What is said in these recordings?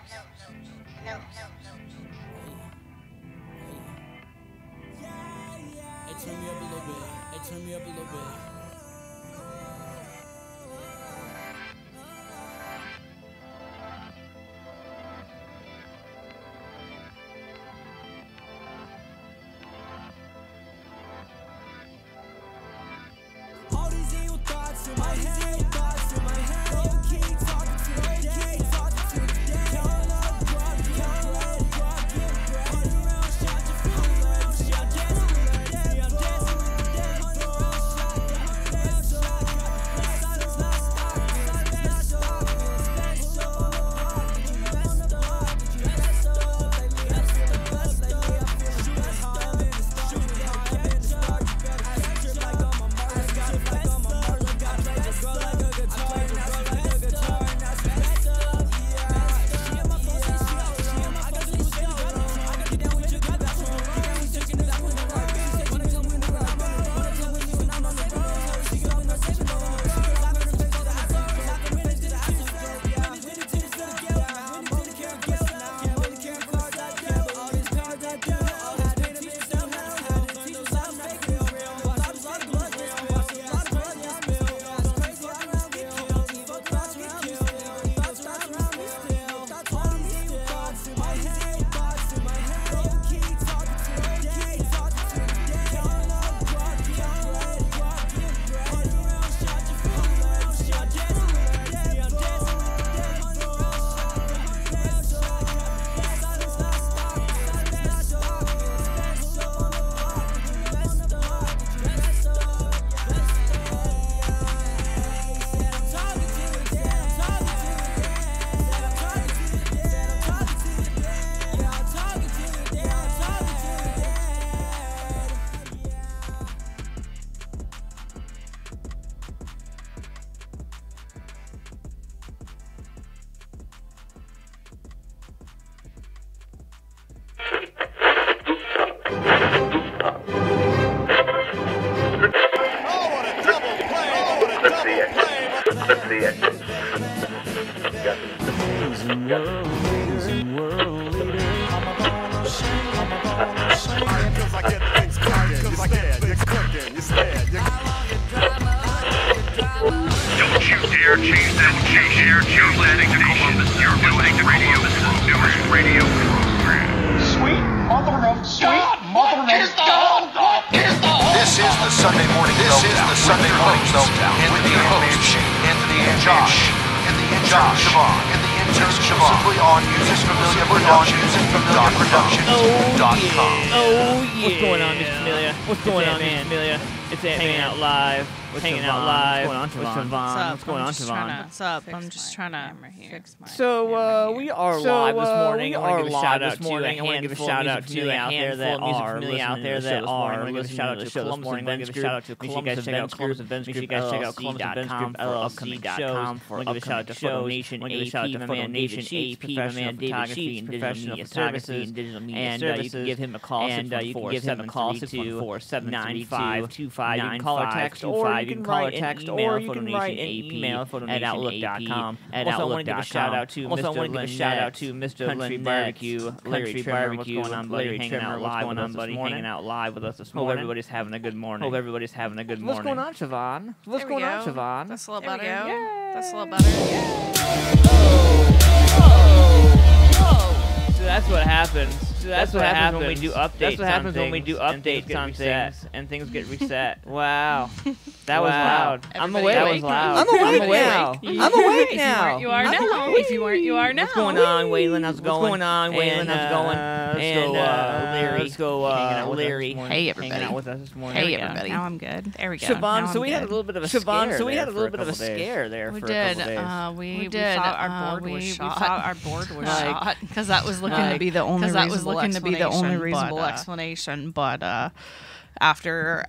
Hey, turn me up a little bit. Hey, turn me up a little bit. All these evil thoughts in my head, low key talking to the day, count up, drop, get bread, run around, shot your food, I'm dancing with the day, I'm dancing with the day, run around, shot, silence not stopping, silence not stopping, special, best up, lately I feel the best, lately I feel the best, I'm in the start, I'm in the start, you better catch it like I'm a Mars, got it like I'm a Mars, got it like a girl like a guitar, and that's best up, yeah, she in my phone, she in my phone, she still got it, I got you down with your gut, that's wrong, I got you shaking it up when the rock, wanna tell me when I'm on, wanna tell me when I'm on the road, she got no saving, no, she got lock her face to the house, lock her in it to the house, yeah, I'm with it to the city, yeah, I'm with it to the city, yeah, I'm with it to the cards I dealt, all these cards I dealt, all this pain and this stuff, had to teach us how to make it real, watch a lot of blood get spilled, watch a lot of blood get spilled, it's crazy how around get killed, evil thoughts get killed, thoughts around me still, all these evil thoughts in my head, low key talking to the day, count up, drop, get bread, run around, shot your food, I'm dancing with the day, I'm dancing with the day, run around, shot, silence not stopping, silence not stopping, special, best up, best up, I'm talking to the dead, I'm talking to the dead, I'm talking to the dead, I'm talking to the dead, yeah, I'm talking to the dead, I'm talking to the dead, yeah. Don't you dare change that station. You're listening to Columbus. You're listening to Columbus' newest radio program. Sweet mother of God, mother of God. This is the Sunday morning. Meltdown. With your hosts, Anthony and Josh, and the intern Siobhan, exclusively on Familia Productions.com. Oh yeah. What's going on, Miss Familia? What's going on, Miss Familia? It's Antman. Hanging out live. Hanging out live. What's going on, Siobhan? What's going on, Siobhan? What's up? I'm just trying to fix my So we are live this morning. I want to give a shout out to a handful of Familia out there that are listening to the show this morning. I want to give a shout out to Columbus Events Group. Make sure you guys check out ColumbusEventsGroup LLC.com for upcoming shows. I want to give a shout out to Photo Nation AP, Professional Photography and Digital Media Services, and you can give him a call 614-732-795-25. You can call or text, or you can write an email at outlook.com. Also, I want to give a shout out to Mr. Country Barbecue, Larry Trimmer. What's going on, buddy? Hanging out live with us this morning. Hanging out live with us this morning. Hope everybody's having a good morning. What's going on, Siobhan? What's going on, Siobhan? That's a little better. Yeah. That's a little better. Yeah. So that's what happens. That's what happens when we do updates. That's what happens when we do updates on things and things get reset. Wow, that was loud. I'm awake. That was loud. I'm awake now. I'm awake now. You are now. If you weren't, you are now. What's going on, Waylon? How's it going? What's going on, Waylon? How's it going? Larry. Let's go, Larry. Hey, everybody. Hanging out with us this morning. Hey, everybody. Now I'm good. There we go. Siobhan, so we had a little bit of a scare there. We for did. A couple days. We thought our board was shot. We thought our board was shot because that was looking to be the only reasonable explanation. But after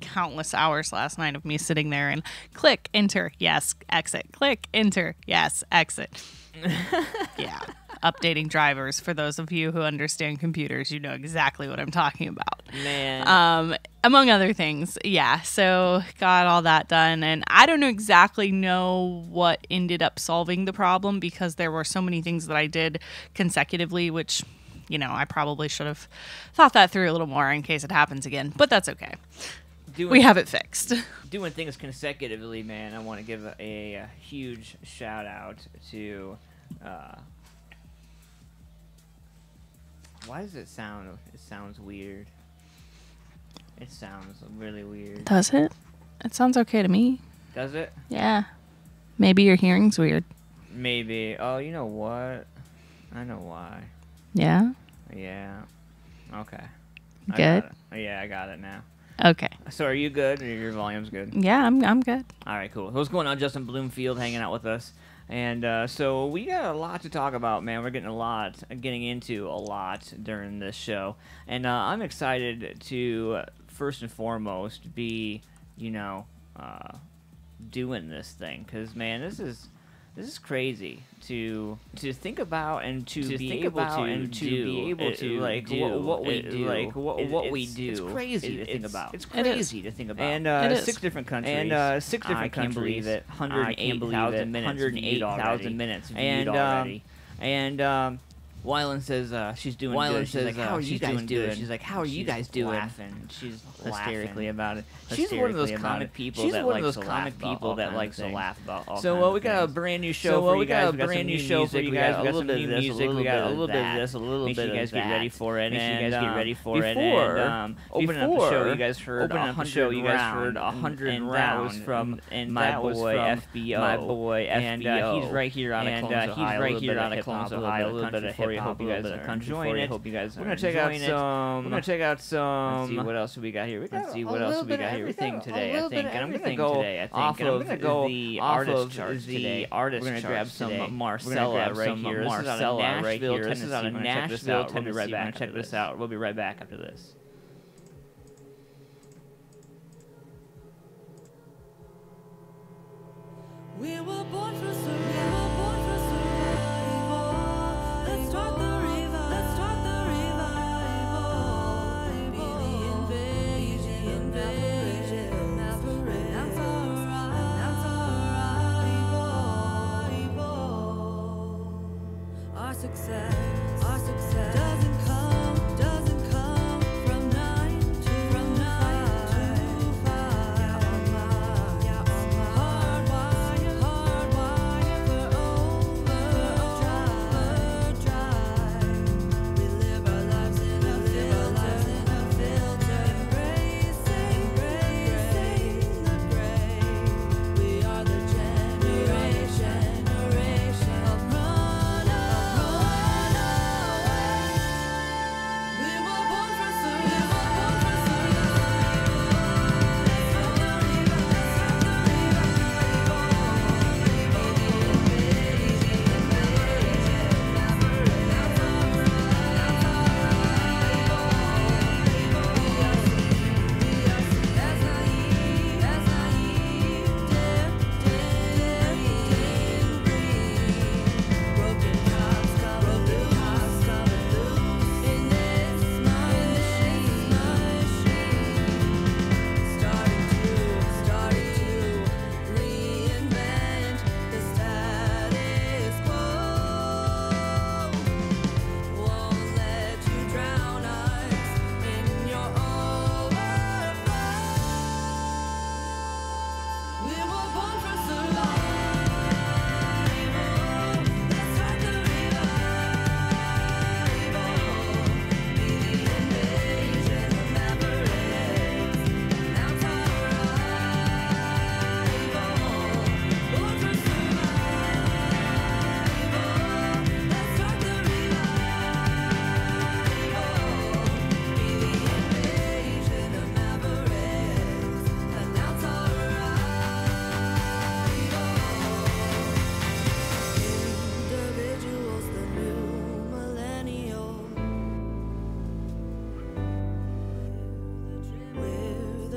countless hours last night of me sitting there and click, enter, yes, exit, click, enter, yes, exit. Yeah. updating drivers. For those of you who understand computers, you know exactly what I'm talking about. Man. Among other things, yeah. So got all that done, and I don't exactly know what ended up solving the problem because there were so many things that I did consecutively, which, you know, I probably should have thought that through a little more in case it happens again, but that's okay. We have it fixed. Doing things consecutively, man, I want to give a huge shout out to... why does it sound... It sounds weird. It sounds really weird. Does it? It sounds okay to me. Does it? Yeah. Maybe your hearing's weird. Maybe. Oh, you know what? I know why. Yeah? Yeah. Okay. Good? Yeah, I got it now. Okay. So are you good? Or your volume's good? Yeah, I'm good. All right, cool. What's going on? Justin Bloomfield hanging out with us. And so we got a lot to talk about, man. We're getting into a lot during this show. And I'm excited to, first and foremost, be, you know, doing this thing. Because, man, this is crazy to think about and to be able to like what we do. Like what we do. It's crazy to think about. It's crazy to think about. And 6 different countries. I can't believe it. 108,000 minutes. 108,000 minutes viewed already. And Wyland says she's doing good. She's like, how are you guys doing? She's like, how are you guys doing? Laughing. She's hysterically about it. She's one of those comic people that likes to laugh about all. So we got a brand new show for you guys. We got some new music. We got a little bit of this. We got a little bit of this. A little bit of that. Make sure you guys get ready for it. Before opening up the show, you guys heard 100 rounds from my boy FBO. And he's right here out of Columbus, Ohio. A little bit of hip hop. Hope you guys are enjoying it. We're gonna check out some. Let's see what else we got here. Let's see what else we got here. Everything today, I think. And I'm gonna go off of the artist charts today. We're gonna grab some Marcella right here. This is out of Nashville, Tennessee. We'll be right back. Check this out. We'll be right back after this. We were born for survival. Let's start the revival. Let's start the revival. Be the invasion. Announce our arrival. Our success doesn't come from 9 to 5. Hardwired for overdrive. We live our lives in a filter. Embracing the gray. We are the generation of runaway. We were born for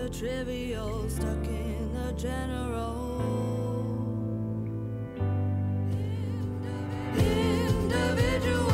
trivial, stuck in the general. Individual.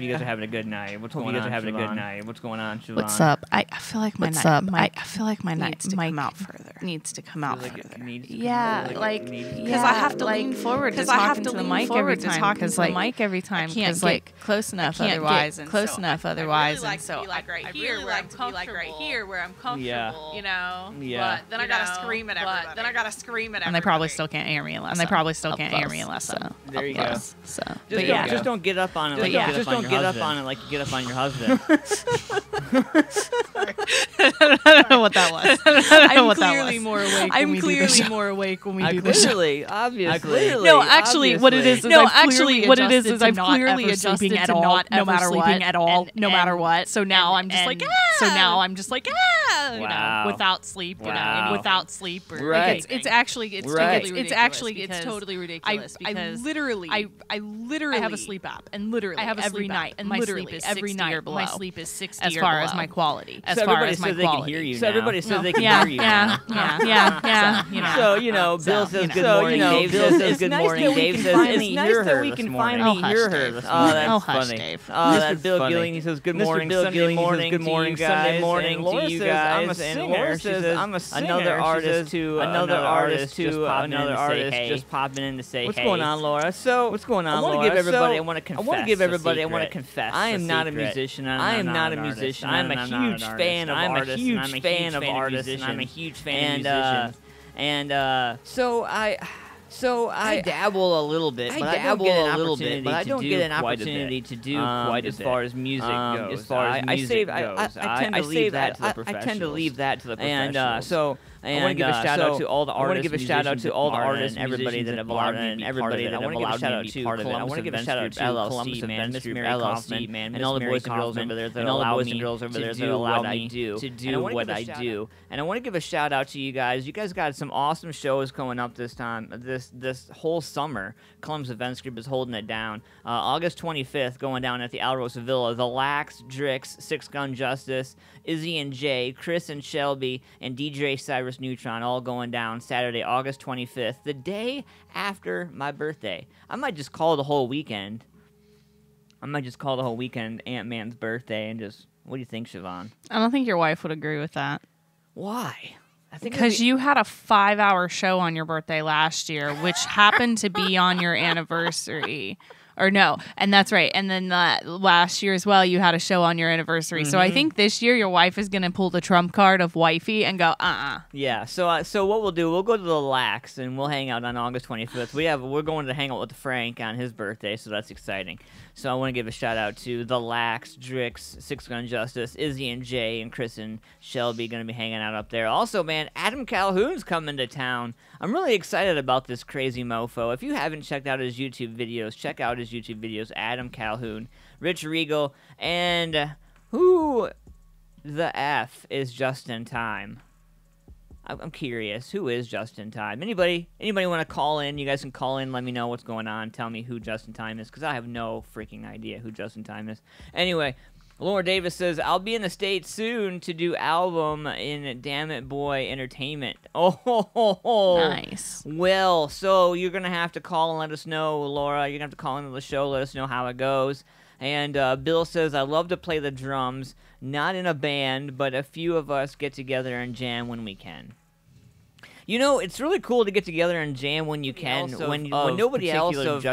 you guys are having a good night. What's going on, Siobhan? What's up? I feel like my night. I feel like my night come out further. Needs to come out further. Yeah, like because I have to lean forward because I have to lean forward to talk to the mic every time. Because like close enough otherwise, and close enough otherwise, and so I really like to be like right here where I'm comfortable. You know. Yeah. But then I gotta scream at everybody. And they probably still can't hear me unless. There you go. So, just don't get up on it. Just don't get up on it like you get up on your husband. I don't know what that was. I'm clearly more awake when we do this. Clearly, obviously. No, actually, what it is is I'm clearly adjusted to not no matter what at all, no matter what. So now I'm just like, you know, without sleep, you know, without sleep. Right. It's totally ridiculous. I literally have a sleep app, and literally I have every night, and my sleep is 60 or below. My sleep is 60 as far as my quality. As far as my quality. So everybody says they can hear you. Yeah. So you know, Bill says good morning. Dave says good morning. Dave says it's nice that we can finally hear her this morning. Oh, that's funny. Oh, that's Bill Gilling. He says good morning. Sunday morning. Good morning. Sunday morning to you guys. I'm a singer. She says I'm a singer. Another artist to another artist just popping in to say hey. What's going on, Laura? So what's going on, Laura? I want to give everybody. I want to confess. I am not a musician. I am not a musician. I'm a huge fan of artists. I'm a huge fan of artists. I'm a huge fan of musicians. So I dabble a little bit, but I don't get an opportunity to do quite as far as music goes. As far as music goes, I tend to leave that to the professionals. I tend to leave that to the professionals. I want to give a shout out to all the artists. I want to give a shout out to all the artists and everybody that have allowed me to be part of it. I want to give a shout out to part of it. I want to give a shout out to Columbus Events Group, LLC, man, and all the boys and girls over there that allow me to do what I do. And I want to give a shout out to you guys. You guys got some awesome shows coming up this time. This whole summer, Columbus Events Group is holding it down. August 25th, going down at the Alrosa Villa. The Lax, Drix, Six Gun Justice, Izzy and Jay, Chris and Shelby, and DJ Cyrus Neutron all going down Saturday, August 25th, the day after my birthday. I might just call the whole weekend. Antman's birthday and just, what do you think, Siobhan? I don't think your wife would agree with that. Why? I think because you had a 5-hour show on your birthday last year, which happened to be on your anniversary. Or no, and that's right. And then last year as well, you had a show on your anniversary. Mm-hmm. So I think this year your wife is going to pull the trump card of wifey and go, Yeah, so what we'll do, we'll go to the Lax and we'll hang out on August 25th. We're going to hang out with Frank on his birthday, so that's exciting. So I want to give a shout out to the Lax, Drix, Six Gun Justice, Izzy and Jay, and Chris and Shelby going to be hanging out up there. Also, man, Adam Calhoun's coming to town. I'm really excited about this crazy mofo. If you haven't checked out his YouTube videos, check out his YouTube videos. Adam Calhoun, Rich Regal, and who the F is Just in Time? I'm curious. Who is Just in Time? Anybody want to call in? You guys can call in. Let me know what's going on. Tell me who Just in Time is, because I have no freaking idea who Just in Time is. Anyway, Laura Davis says, I'll be in the States soon to do album in Damn It Boy Entertainment. Oh, nice. Well, so you're going to have to call and let us know, Laura. You're going to have to call into the show, let us know how it goes. And Bill says, I love to play the drums, not in a band, but a few of us get together and jam when we can. You know, it's really cool to get together and jam when you can, when nobody else of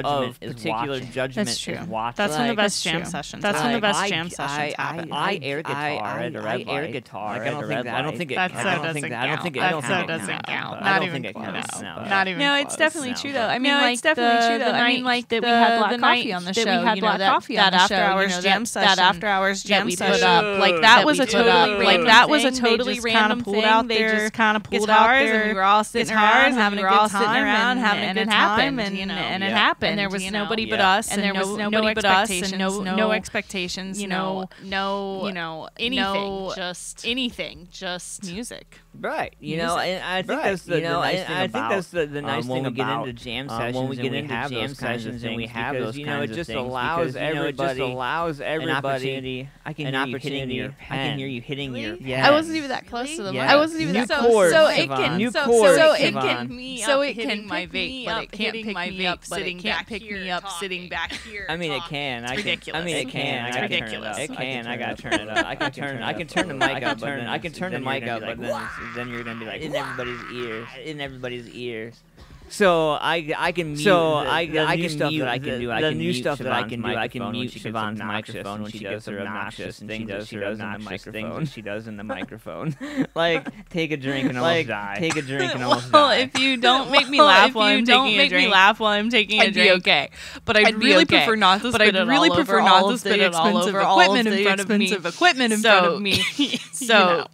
particular judgment That's true. is watching. That's when the best jam sessions. That's when the best jam sessions happen. I air guitar at a red light. I air guitar. I don't think it counts. Not even close. No, it's definitely true though. I mean, like the night that we had Black Coffee on the show, that after hours jam session, that after hours jam session, like that was a totally random thing. They just kind of pulled out there. We were all sitting around having a good time, and it happened, and it happened. And there was nobody but us, and there was nobody but us, and no expectations, anything, just music. Right, and I think that's the nice thing about. That's the nice thing when we get into jam sessions. When we get into jam sessions and we have those kinds of things, it just allows everybody an opportunity. I can hear you hitting your pen. I wasn't even that close to them. I wasn't even that close. So it can. So it can me up hitting my vape, but it can't pick me up sitting back here. I mean, it can. It's ridiculous. I mean, it can. It's ridiculous. It can. I gotta turn it up. I can turn the mic up. I can turn the mic up, but then you're gonna be like in everybody's ears. In everybody's ears. So I can mute. The new stuff that I can do. I can mute Siobhan's microphone when she does her obnoxious things that she does in the microphone. Like take a drink and almost die. Take a drink and almost die. Well, if you don't make me laugh while I'm taking a drink, I'd be okay. But I'd really prefer not to spit it all over all of the expensive equipment in front of me. So,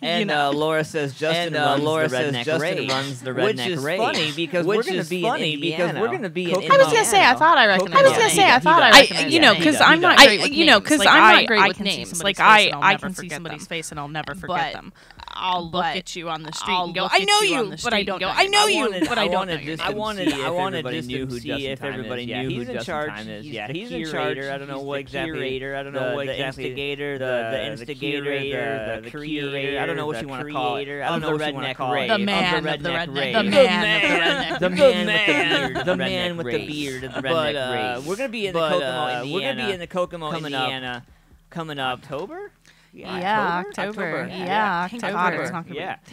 and Laura says Justin runs the redneck rave, funny because we're going to be in Indiana. I was going to say I thought I recognized. Because I'm not great with names. Because I'm not great with names. Like I can see somebody's face and I'll never forget them. I'll look at you on the street and go, I know you, but I don't know. I know you, but I don't know. I wanted just to see if everybody knew who Justin Time is. Yeah, he's in charge. I don't know what exactly. I don't know what exactly. The instigator, the creator. I don't know what you want to call it. I don't know what you want to call it. The man of the redneck. The man with the beard of the redneck rave. We're gonna be in the Kokomo, Indiana. Coming up October. October. Yeah, October. Yeah.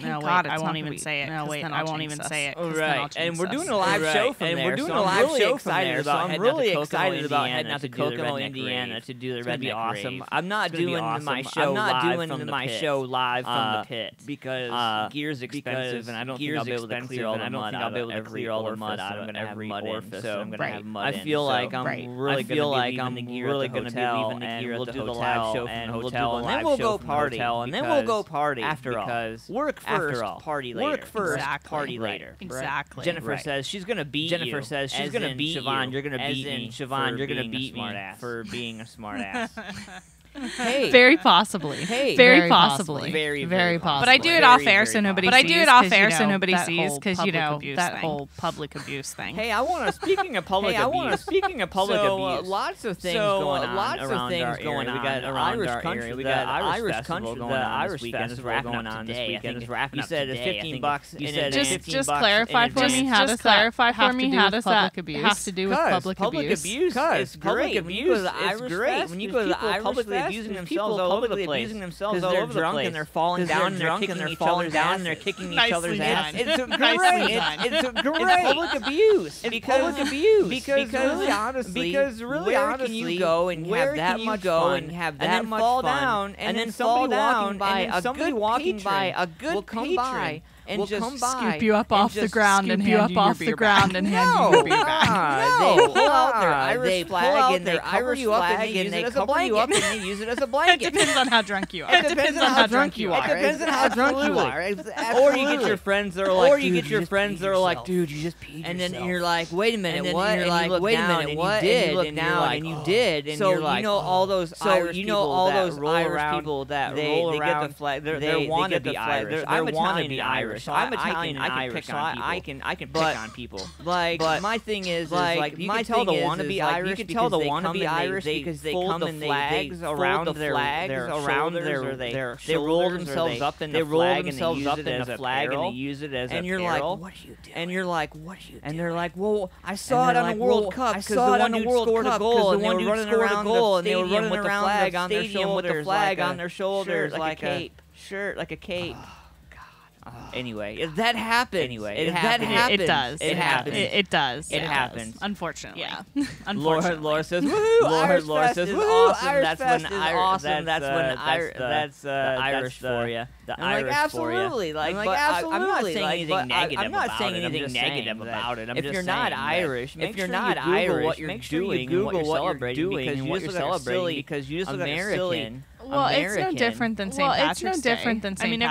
No, wait, I won't even say it. No, wait, I won't even say it. Right. And we're doing a live show from there. I'm really excited about heading out to Kokomo, Indiana to do the redneck awesome. I'm not doing my show live from the pit because gear's expensive and I don't think I'll be able to clear all the mud out of every orifice. So I'm going to have mud in. I feel like I'm really going to be leaving the gear and we'll do the live show from the hotel and then we'll go party, and then we'll go party after all. Because work first, party later. Work first, party later. Exactly. Jennifer says she's gonna beat you. Jennifer says she's gonna beat Siobhan. You're gonna beat me. Siobhan, you're gonna beat me for being a smartass. Hey. Very possibly. Hey. Very possibly. Very possibly. But I do it off air so nobody sees. Because you know that whole public abuse thing. Hey, I want to. Speaking of public abuse. Lots of things going on around our area. We got Irish country. We got Irish festival going on this weekend. It's wrapping up today. You said it's $15. Just clarify for me how does that have to do with public abuse? It's great. When you go to the Irish Fest, when you go to the Irish Fest, abusing themselves all over the place because they're drunk and they're falling down and they're kicking each other's ass. It's great. It's public abuse. Because really honestly, can you go and have that much fun and then fall down and then somebody walking by a good patron and just scoop you up off the ground and hand you your beer back. They pull out their Irish flag and they cover you up and they use it as a blanket. It depends on how drunk you are. It depends on how drunk you are. Or you get your friends that are like, dude, you just peed yourself. And then you're like, wait a minute, what? And you're like, wait a minute, what? And you look down and you did. And you're like, all those Irish people that they get the flag. They're wannabe Irish. I'm wannabe Irish. So I'm Italian and Irish, so I can pick on people. But my thing is like you can tell the wannabe Irish because they come and they around their shoulders, they roll themselves up in the flag and they use it as a barrel. What are you doing? And you're like, what are you doing? And they're like, well, I saw it on the World Cup because the one dude scored a goal and they were running around the stadium with the flag on their shoulders like a cape. Shirt like a cape. Anyway, if that happens, it does. It happens. It does. It happens. Unfortunately, yeah. Laura says, "Woohoo!" Laura says, "Woohoo!" That's the Irish for you. The Irish for you. Absolutely. I'm not saying anything negative about it. If you're not Irish, make sure you Google what you're doing and what you're celebrating because you just look American. Well, it's no different than St. Patrick's Day. I mean,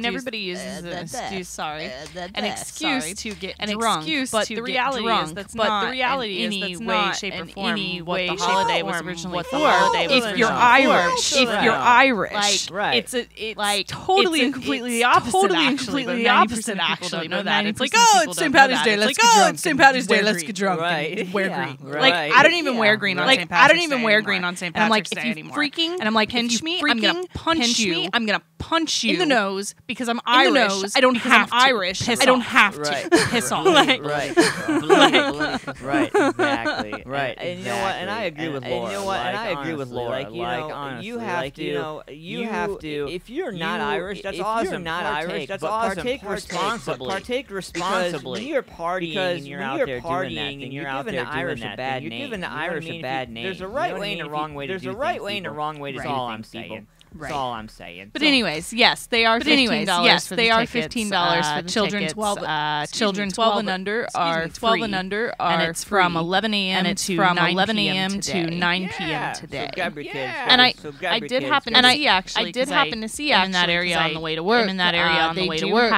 everybody uses an excuse. An excuse to get drunk. But the reality is that's not in any way, shape, or form what the holiday was originally for. If you're Irish, it's totally and completely the opposite. Actually, know that it's like, oh, it's St. Patrick's Day. Let's get drunk. It's St. Patrick's Day. Let's get drunk. Wear green. Like I don't even wear green on St. Patrick's Day. I'm like, if you freaking and I'm like, pinch me, I'm gonna punch you. I'm gonna punch you in the nose because I'm Irish. I don't have to. Irish. I don't have to piss off. Right. Right. Exactly. Right. And you know what? And I agree with Laura. And you know what? And I agree with Laura. Like, honestly, you have to. You have to. If you're not Irish, that's awesome. If you're not Irish, that's awesome. Partake responsibly. Partake responsibly. When you're partying and you're out there doing that, and you're out there doing that, you're giving the Irish a bad name. There's a right way and a wrong way to do things. There's a right way and a wrong way to do things. That's all I'm saying. That's all I'm saying. But anyways, yes, they are $15. Yes, they are $15 for the children. 12 and under are 12 and under are, and it's from 11 a.m. to 9 p.m. today. And I did happen to see in that area on the way to work. In that area on the way to work,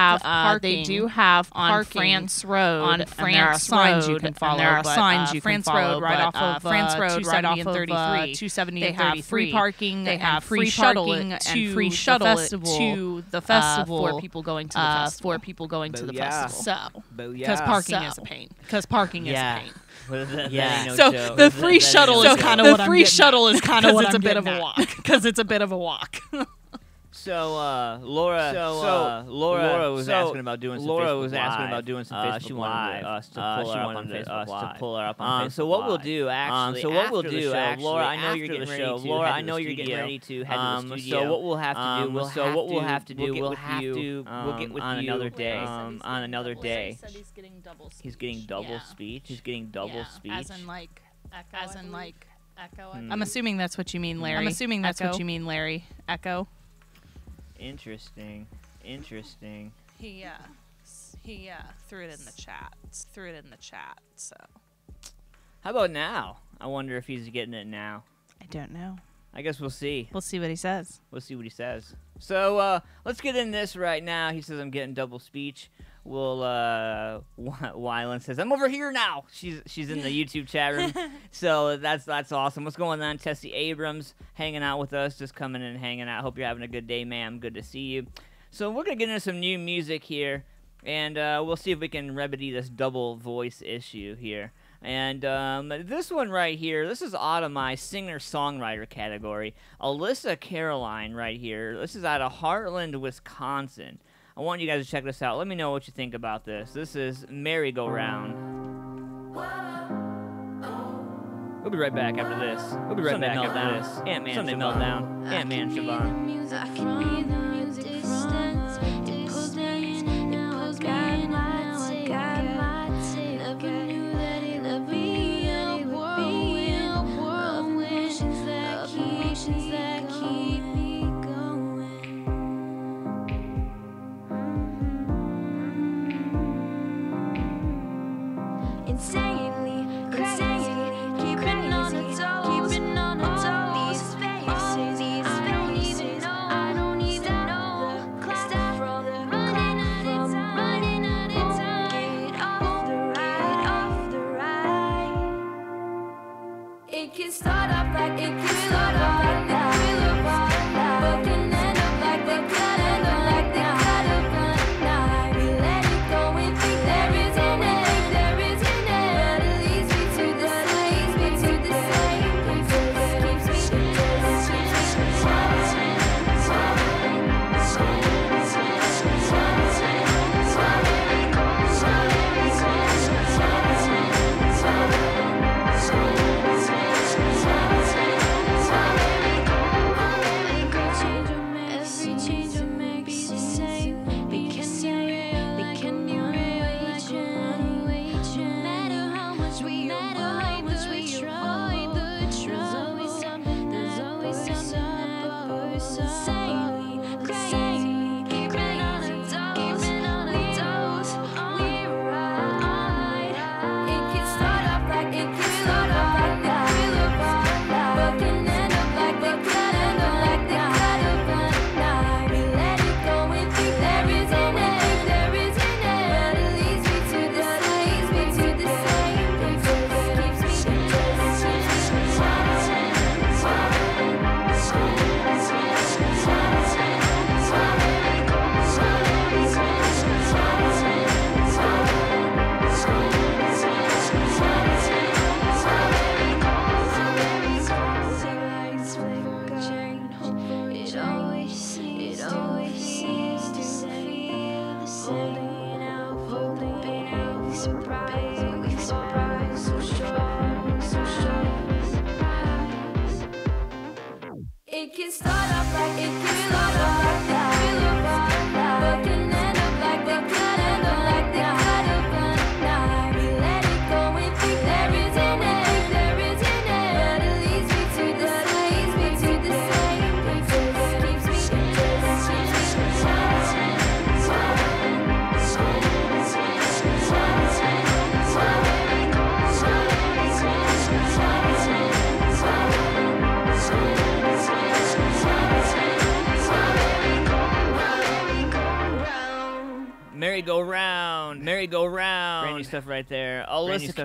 they do have on France Road. On France Road, you can follow. There are signs you can follow right off of France Road, right off of 270 and 33. They have free parking. They have free shuttle. And free shuttle to the festival for people going to the festival. So, because parking is a pain. Because parking is a pain. So the free shuttle is kind of what I'm getting. The free shuttle is kind of what I'm getting. Because it's a bit of a walk. So Laura was asking about doing some Facebook She wanted us to pull her up on Facebook. So what we'll do actually, Laura, I know you're getting ready to head to the studio. So what we'll have to do, we'll get with you on another day. On another day. He's getting double speech. He's getting double speech. As in like echo. I'm assuming that's what you mean, Larry. Echo. Interesting. He threw it in the chat. So, how about now? I wonder if he's getting it now. I don't know. I guess we'll see. We'll see what he says. So let's get in this right now. He says I'm getting double speech. Wyland says I'm over here now. She's in the YouTube chat room. So that's awesome. What's going on? Tessie Abrams hanging out with us, just coming in and hanging out. Hope you're having a good day, ma'am. Good to see you. So we're gonna get into some new music here, and we'll see if we can remedy this double voice issue here. And this one right here, this is out of my singer-songwriter category. Alyssa Caroline right here. This is out of Heartland, Wisconsin. I want you guys to check this out. Let me know what you think about this. This is Merry-Go-Round. We'll be right back after this. Antman Sunday Meltdown. Antman Siobhan. It can start off like that, but can end up like they could end up like they could have been. Now we let it go and think there is an end, but it leads me to the same places. Keeps me merry-go-round. Brand new stuff right there. Alyssa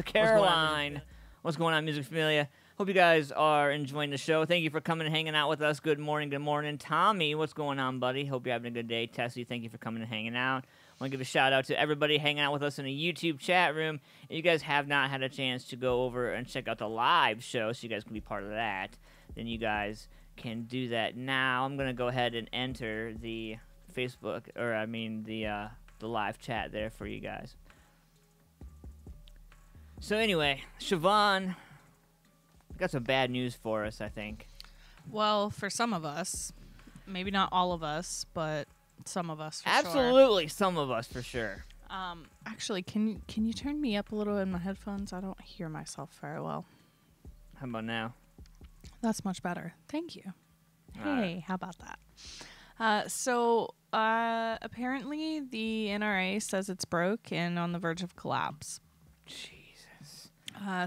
Caroline. What's going on, Music Familia? Hope you guys are enjoying the show. Thank you for coming and hanging out with us. Good morning. Tommy, what's going on, buddy? Hope you're having a good day. Tessie, thank you for coming and hanging out. I want to give a shout-out to everybody hanging out with us in the YouTube chat room. If you guys have not had a chance to go over and check out the live show so you guys can be part of that, then you guys can do that now. I'm going to go ahead and enter the Facebook, or I mean the live chat there for you guys. So anyway, Siobhan got some bad news for us, I think. Well, for some of us, maybe not all of us, but some of us for Absolutely, sure. Some of us for sure. Actually, can you turn me up a little in my headphones? I don't hear myself very well. How about now? That's much better. Thank you. All Hey, right. how about that? Apparently the NRA says it's broke and on the verge of collapse. Jesus.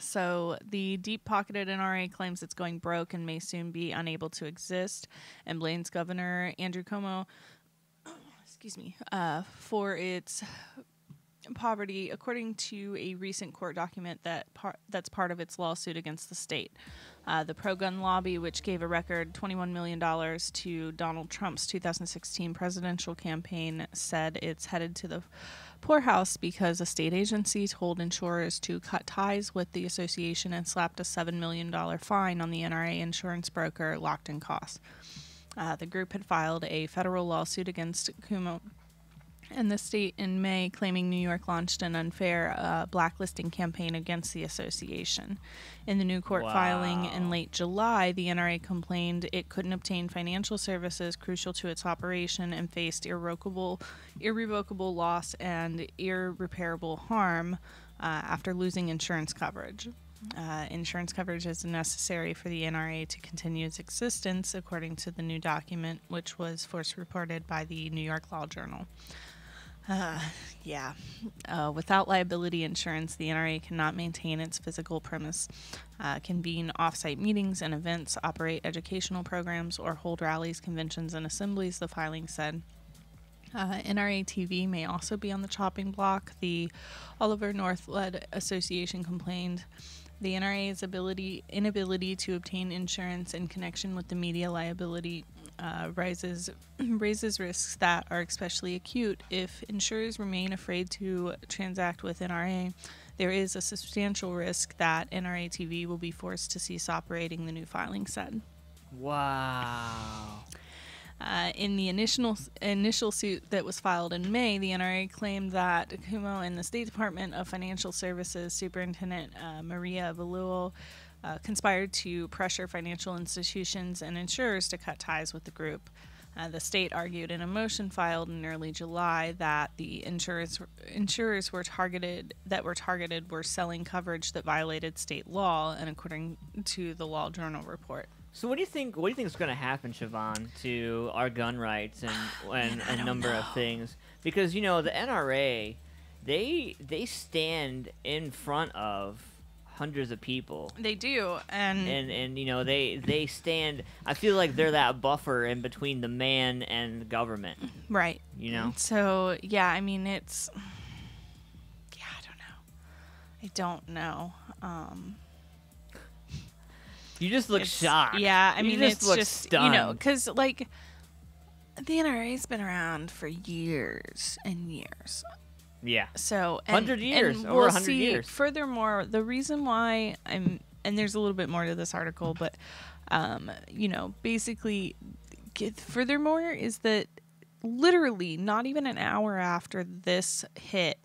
So the deep-pocketed NRA claims it's going broke and may soon be unable to exist, and blames Governor Andrew Cuomo, for its poverty, according to a recent court document that's part of its lawsuit against the state. The pro-gun lobby, which gave a record $21 million to Donald Trump's 2016 presidential campaign, said it's headed to the poorhouse because a state agency told insurers to cut ties with the association and slapped a $7 million fine on the NRA insurance broker Lockton Costs. The group had filed a federal lawsuit against Cuomo and the state in May, claiming New York launched an unfair blacklisting campaign against the association. In the new court filing in late July, the NRA complained it couldn't obtain financial services crucial to its operation and faced irrevocable loss and irreparable harm after losing insurance coverage. Insurance coverage is necessary for the NRA to continue its existence, according to the new document, which was first reported by the New York Law Journal. Without liability insurance, the NRA cannot maintain its physical premise, convene off-site meetings and events, operate educational programs, or hold rallies, conventions, and assemblies, the filing said. NRA TV may also be on the chopping block. The Oliver North-led association complained the NRA's inability to obtain insurance in connection with the media liability raises risks that are especially acute. If insurers remain afraid to transact with NRA, there is a substantial risk that NRA TV will be forced to cease operating, the new filing said. Wow. In the initial suit that was filed in May, the NRA claimed that Cuomo and the State Department of Financial Services Superintendent Maria Valuel conspired to pressure financial institutions and insurers to cut ties with the group. The state argued in a motion filed in early July that the insurers were targeted were selling coverage that violated state law, and according to the Law Journal report. So what do you think is going to happen, Siobhan, to our gun rights and a number of things? Because, you know, the NRA, they stand in front of hundreds of people. They do, and you know, they stand. I feel like they're that buffer in between the man and the government. Right. You know. So yeah, I mean, it's. Yeah, I don't know. You just look shocked. Yeah, I mean, it's just stunned. You know, because like the NRA's been around for years and years. Yeah. So 100 years, and over 100 years. Furthermore, the reason why and there's a little bit more to this article, but you know, basically, furthermore is that literally not even an hour after this hit,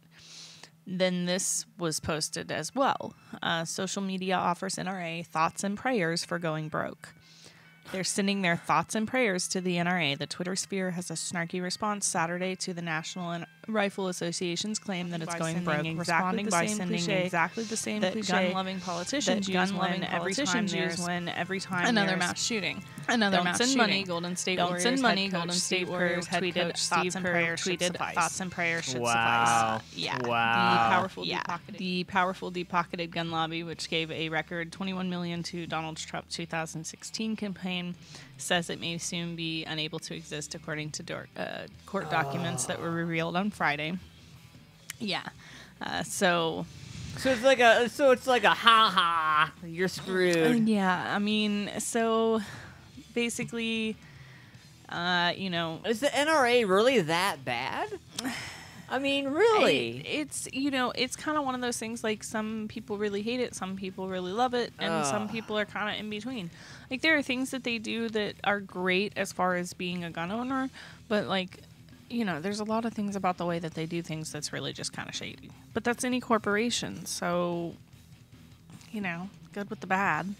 then this was posted as well. Social media offers NRA thoughts and prayers for going broke. They're sending their thoughts and prayers to the NRA. The Twitter sphere has a snarky response Saturday to the National Rifle Association's claim that it's going broke, responding by sending exactly the same cliche gun-loving politicians use when every time there's another mass shooting. Don't send money, Golden State Warriors head coach Steve Kerr tweeted thoughts and prayers should suffice. The powerful deep-pocketed gun lobby, which gave a record $21 million to Donald Trump's 2016 campaign, says it may soon be unable to exist according to court documents that were revealed on Friday. So it's like a ha you're screwed. I mean, so basically, is the NRA really that bad? I mean, really? It's kind of one of those things, like, some people really hate it, some people really love it, and some people are kind of in between. Like, there are things that they do that are great as far as being a gun owner, but, like, there's a lot of things about the way that they do things that's really just kind of shady. But that's any corporation, so, good with the bad.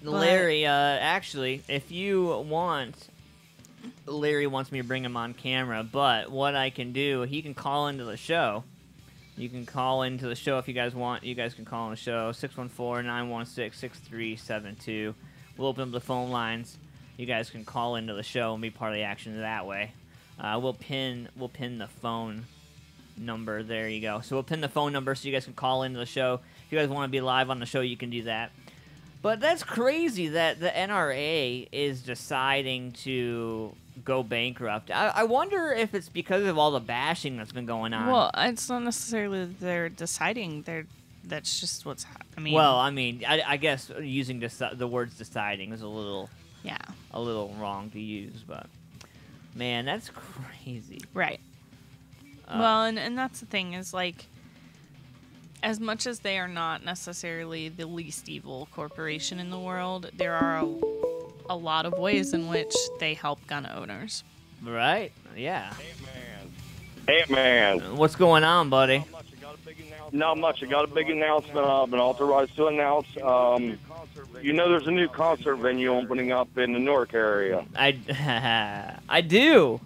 Larry, actually, if you want... Larry wants me to bring him on camera, but what I can do, he can call into the show. You can call into the show if you guys want. You guys can call on the show, 614-916-6372. We'll open up the phone lines. You guys can call into the show and be part of the action that way. We'll pin the phone number. There you go. So we'll pin the phone number so you guys can call into the show. If you guys want to be live on the show, you can do that. But that's crazy that the NRA is deciding to go bankrupt. I wonder if it's because of all the bashing that's been going on. Well, it's not necessarily that they're deciding. That's just what's happening. Well, I mean, I guess using the words deciding is a little wrong to use. But, man, that's crazy. Right. Well, and that's the thing is, like, as much as they are not necessarily the least evil corporation in the world, there are a lot of ways in which they help gun owners. Right? Yeah. Antman. What's going on, buddy? Not much. I got a big announcement I've been authorized to announce. There's a new concert venue opening up in the Newark area. I do.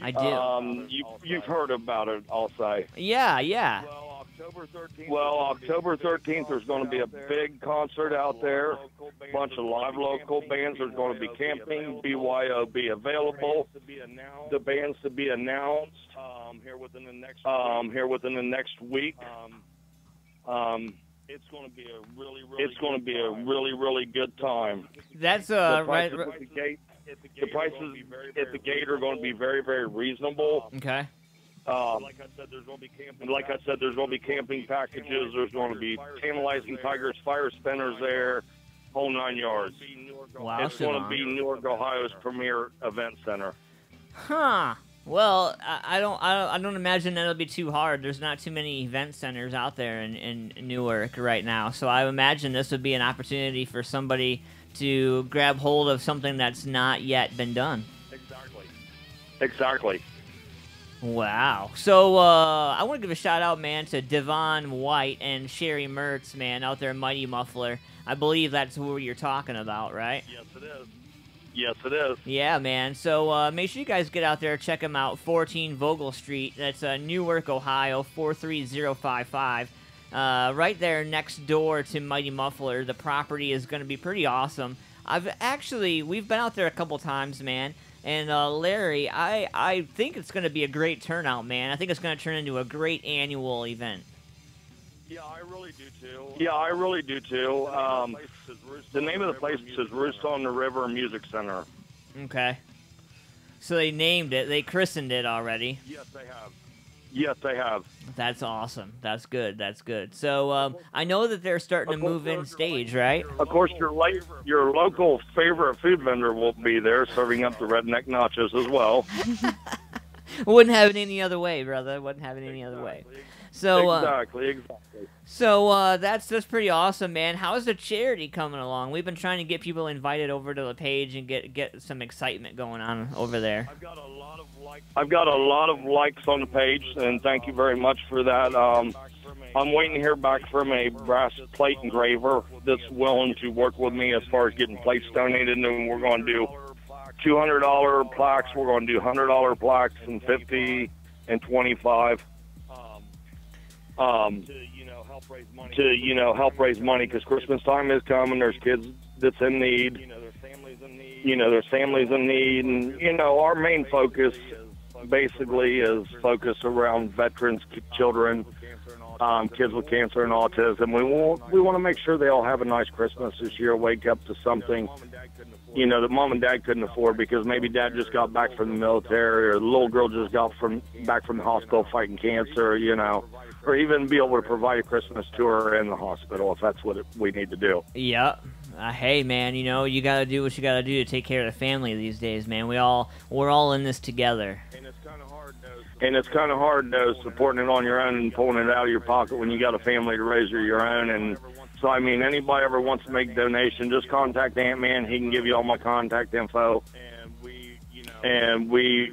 I do. You've heard about it, I'll say. Yeah. Well, October 13th, there's going to be a big concert out there. A bunch of live local bands. There's going to be camping, BYOB available. The bands to be announced here within the next week. It's going to be a really good time. That's right. The prices at the gate are going to be very, very reasonable. Okay. Like I said, there's going to be camping packages. There's going to be tantalizing tigers, fire spinners there, whole 9 yards. Wow. It's going to be Newark, Ohio's premier event center. Huh. Well, I don't imagine that'll be too hard. There's not too many event centers out there in Newark right now, so I imagine this would be an opportunity for somebody to grab hold of something that's not yet been done. Exactly. Wow. So, I want to give a shout-out, man, to Devon White and Sherry Mertz, man, out there in Mighty Muffler. I believe that's who you're talking about, right? Yes, it is. Yeah, man. So, make sure you guys get out there, check them out, 14 Vogel Street. That's Newark, Ohio, 43055. Right there next door to Mighty Muffler. The property is going to be pretty awesome. We've been out there a couple times, man. And Larry, I think it's going to be a great turnout, man. I think it's going to turn into a great annual event. Yeah, I really do too. The name of the place is Roost on the River Music Center. Okay. So they named it. They christened it already. Yes, they have. That's awesome. That's good. So I know that they're starting to move in stage, right? Of course, your local favorite food vendor will be there serving up the redneck nachos as well. Wouldn't have it any other way, brother. Wouldn't have it any other way. So exactly. So that's pretty awesome, man. How's the charity coming along? We've been trying to get people invited over to the page and get some excitement going on over there. I've got a lot of likes on the page, and thank you very much for that. I'm waiting to hear back from a brass plate engraver that's willing to work with me as far as getting plates donated, and we're going to do $200 plaques. We're going to do $100 plaques and $50 and $25. To help raise money, because Christmas time is coming. There's kids that's in need. There's families in need, and our main focus basically is focused around veterans, children, kids with cancer and autism. We want to make sure they all have a nice Christmas this year. Wake up to something that mom and dad couldn't afford, because maybe dad just got back from the military, or the little girl just got back from the hospital fighting cancer, or even be able to provide a Christmas to her in the hospital if that's what we need to do. Yeah. Hey, man, you got to do what you got to do to take care of the family these days, man. We're all in this together. And it's kind of hard, though, supporting it on your own and pulling it out of your pocket when you got a family to raise your own. And so, I mean, anybody ever wants to make a donation, just contact Antman. He can give you all my contact info. And we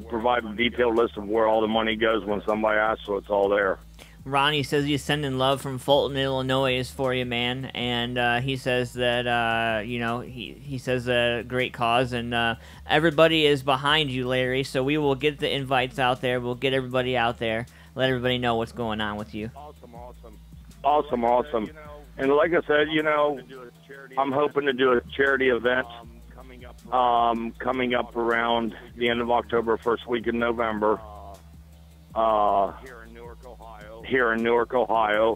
provide a detailed list of where all the money goes when somebody asks, so it's all there. Ronnie says he's sending love from Fulton, Illinois for you, man. And he says that, he says a great cause, and everybody is behind you, Larry. So we will get the invites out there. We'll get everybody out there, let everybody know what's going on with you. Awesome. And like I said, I'm hoping to do a charity event coming up around the end of October, first week in November. Here in Newark, Ohio.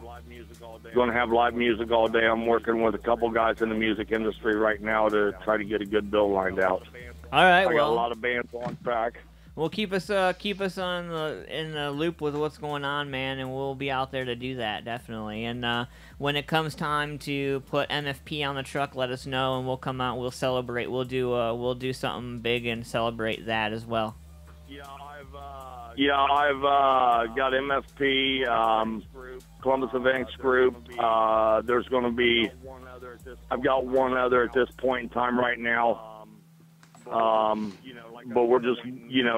Going to have live music all day. I'm working with a couple guys in the music industry right now to try to get a good bill lined out. All right, I got a lot of bands on track. Well, keep us in the loop with what's going on, man, and we'll be out there to do that, definitely. And when it comes time to put MFP on the truck, let us know, and we'll come out. We'll celebrate. We'll do something big and celebrate that as well. I've got MFP, Columbus Events Group. There's going to be, I've got one other at this point in time right now. But we're just,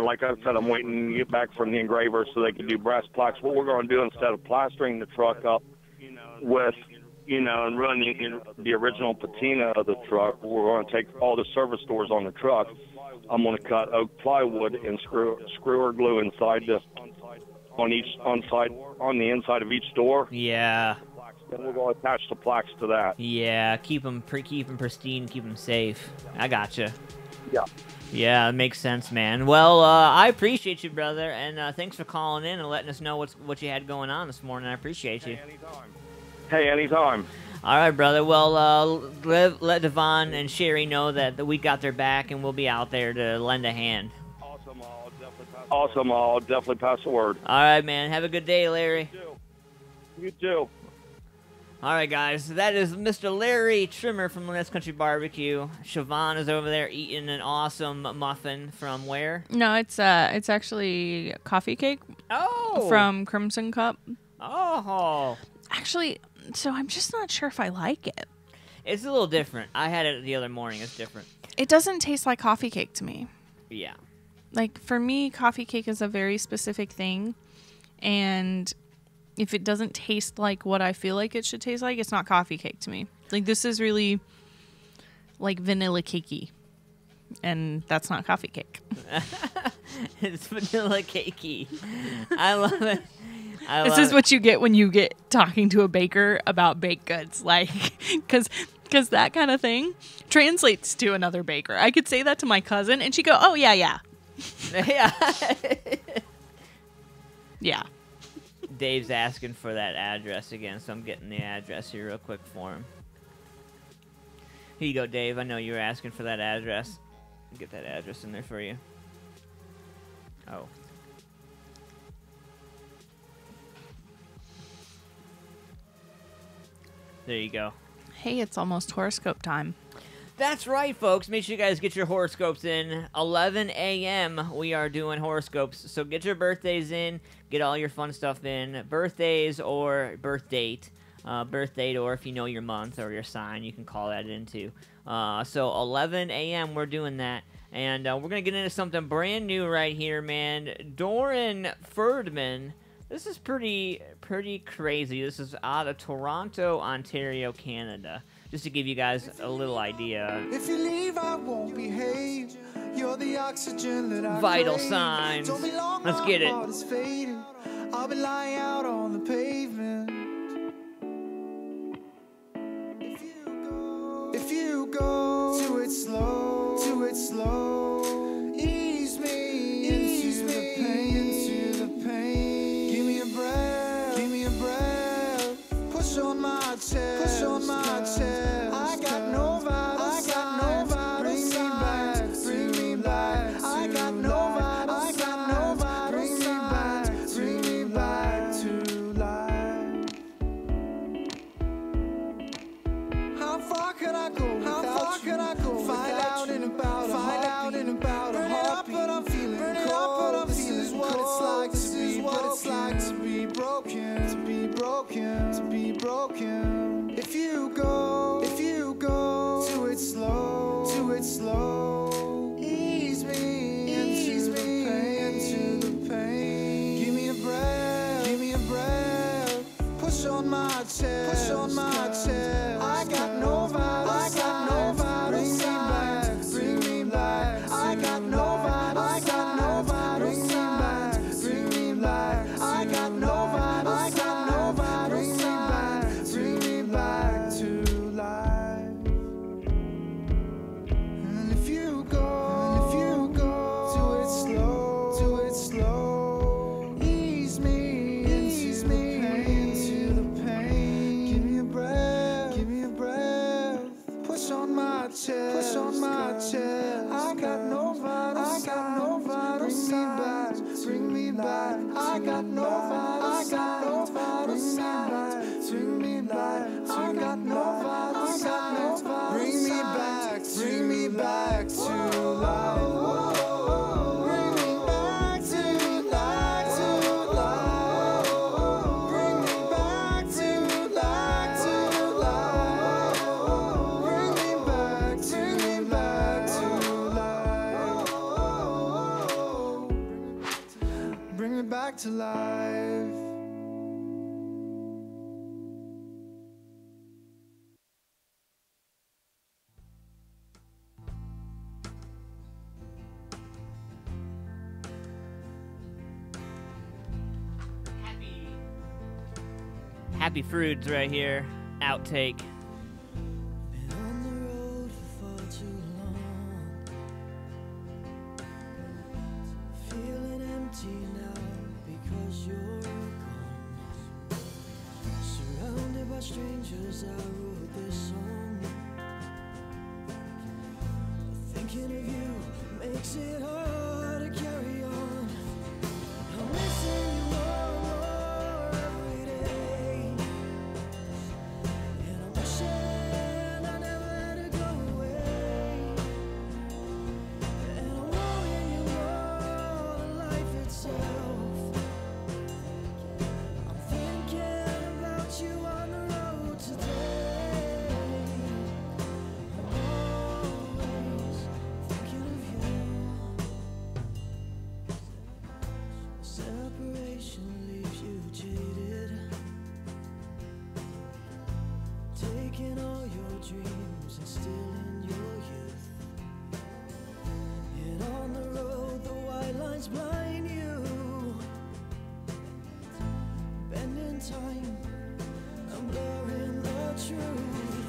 like I said, I'm waiting to get back from the engraver so they can do brass plaques. What we're going to do, instead of plastering the truck up with, and running the original patina of the truck, we're going to take all the service doors on the truck. I'm going to cut oak plywood and screw or glue inside on the inside of each door. Yeah. Then we're going to attach the plaques to that. Yeah, keep them pristine, keep them safe. I gotcha. Yeah. Yeah, it makes sense, man. Well, I appreciate you, brother, and thanks for calling in and letting us know what you had going on this morning. I appreciate you. Hey, anytime. All right, brother. Well, let Devon and Sherry know that we got their back, and we'll be out there to lend a hand. Awesome. I'll definitely pass the word. All right, man. Have a good day, Larry. You too. All right, guys. That is Mr. Larry Trimmer from Let's Country Barbecue. Siobhan is over there eating an awesome muffin from where? No, it's actually coffee cake. Oh. From Crimson Cup. Oh. Actually, so I'm just not sure if I like it. It's a little different. I had it the other morning. It's different. It doesn't taste like coffee cake to me. Yeah. Like, for me, coffee cake is a very specific thing. And if it doesn't taste like what I feel like it should taste like, it's not coffee cake to me. Like, this is really, like, vanilla cakey. And that's not coffee cake. It's vanilla cakey. I love it. This is what you get when you get talking to a baker about baked goods, like, because that kind of thing translates to another baker. I could say that to my cousin, and she'd go, "Oh yeah." Yeah. Dave's asking for that address again, so I'm getting the address here real quick for him. Here you go, Dave. I know you were asking for that address. Get that address in there for you. Oh. There you go. Hey, it's almost horoscope time. That's right, folks. Make sure you guys get your horoscopes in. 11 a.m. we are doing horoscopes. So get your birthdays in. Get all your fun stuff in. Birthdays or birth date. Birth date, or if you know your month or your sign, you can call that in too. So 11 a.m. we're doing that. And we're going to get into something brand new right here, man. Doran Ferdman. This is pretty crazy. This is out of Toronto, Ontario, Canada. Just to give you guys a little idea. If you leave, I won't behave. You're the oxygen that I Vital crave. signs. Don't be long, Let's get my it. heart is fading. I'll be lying out on the pavement. If you go, do it slow, ease me into the pain. Give me a breath, push on my chest, I got no vital signs, bring me back, I got no vital signs, bring me back to life. How far can I go? Find out in about a heartbeat. But I'm feeling cold. This is what it's like to be broken. If you go, do it slow, ease me into the pain. Give me a breath, push on my chest, I got no vital signs, bring me back, I got no vital signs, bring me back, I got no vital signs, bring me back to life. And if you go, do it slow, ease me into the pain. Give me a breath, push on my chest, I got no vital signs, bring me back, I got no vital signs, bring me back, I got no vital signs, bring me back to life. Bring me back to life. Bring me back to life. Bring me back to life. Bring me back to life. Happy Fruits right here. Outtake. Been on the road for far too long. Feeling empty now because you're gone. Surrounded by strangers, I wrote this song. Thinking of you makes it hard to carry on. I'm missing you more and more every day. And I'm wishing I never had to go away. And I'm wanting you more than life itself. I'm thinking about you on the road today. I'm always thinking of you. Separation leaves you jaded, taking all your dreams and stealing your youth. And on the road the white lines blind you, bending time and blurring the truth.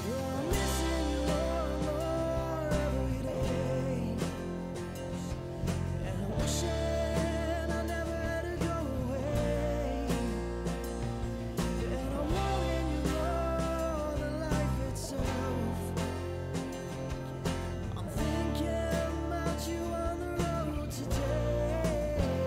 Yeah, I'm missing you more and more every day. And I'm wishing I never had to go away. And I'm wanting you more than life itself. I'm thinking about you on the road today.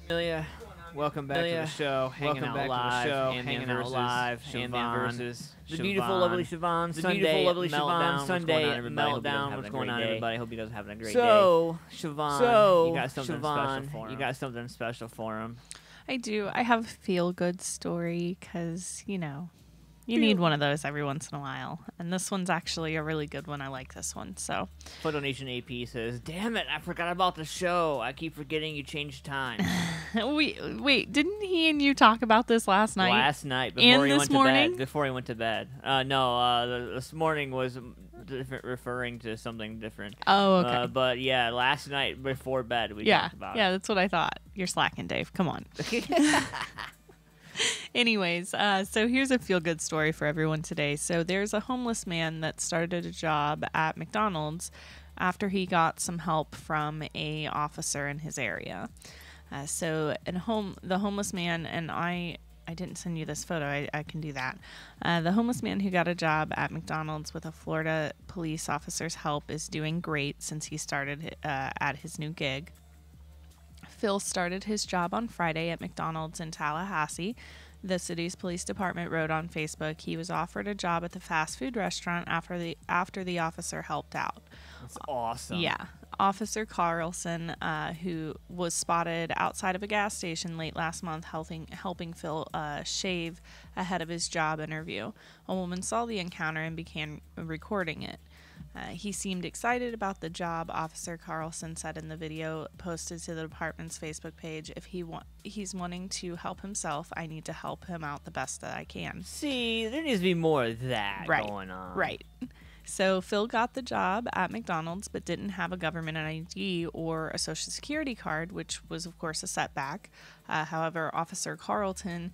Welcome back to the show. Hanging out live. Antman versus the beautiful, lovely Siobhan. Sunday, Meltdown. Sunday, Meltdown. What's going on, everybody? Hope you guys are having a great day. Siobhan, you got something special for him. I do. I have a feel-good story because, you know, you need one of those every once in a while. And this one's actually a really good one. I like this one. So, Photo Nation AP says, "Damn it, I forgot about the show. I keep forgetting you changed time." Wait, didn't he and you talk about this last night? Last night, before he went to bed. Before he went to bed. This morning was referring to something different. Oh, okay. But yeah, last night before bed we talked about it. Yeah, that's what I thought. You're slacking, Dave. Come on. Anyways, so here's a feel-good story for everyone today. So there's a homeless man that started a job at McDonald's after he got some help from a officer in his area. The homeless man, and I didn't send you this photo. I can do that. The homeless man who got a job at McDonald's with a Florida police officer's help is doing great since he started at his new gig. Phil started his job on Friday at McDonald's in Tallahassee. The city's police department wrote on Facebook he was offered a job at the fast food restaurant after the officer helped out. That's awesome. Yeah. Officer Carlson, who was spotted outside of a gas station late last month helping Phil shave ahead of his job interview. A woman saw the encounter and began recording it. He seemed excited about the job, Officer Carlson said in the video posted to the department's Facebook page. If he's wanting to help himself, I need to help him out the best that I can. See, there needs to be more of that going on. Right. So Phil got the job at McDonald's but didn't have a government ID or a social security card, which was, of course, a setback. However, Officer Carlson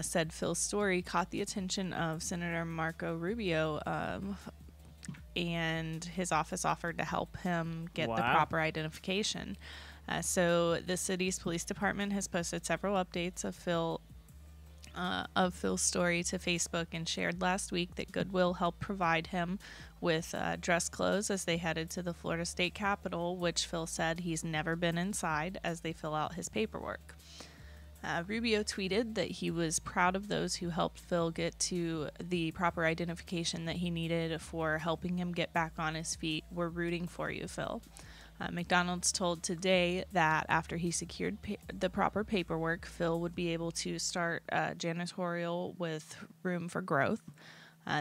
said Phil's story caught the attention of Senator Marco Rubio, and his office offered to help him get the proper identification. So the city's police department has posted several updates of Phil's story to Facebook and shared last week that Goodwill helped provide him with dress clothes as they headed to the Florida State Capitol, which Phil said he's never been inside as they fill out his paperwork. Rubio tweeted that he was proud of those who helped Phil get to the proper identification that he needed for helping him get back on his feet. We're rooting for you, Phil. McDonald's told Today that after he secured the proper paperwork, Phil would be able to start janitorial with room for growth.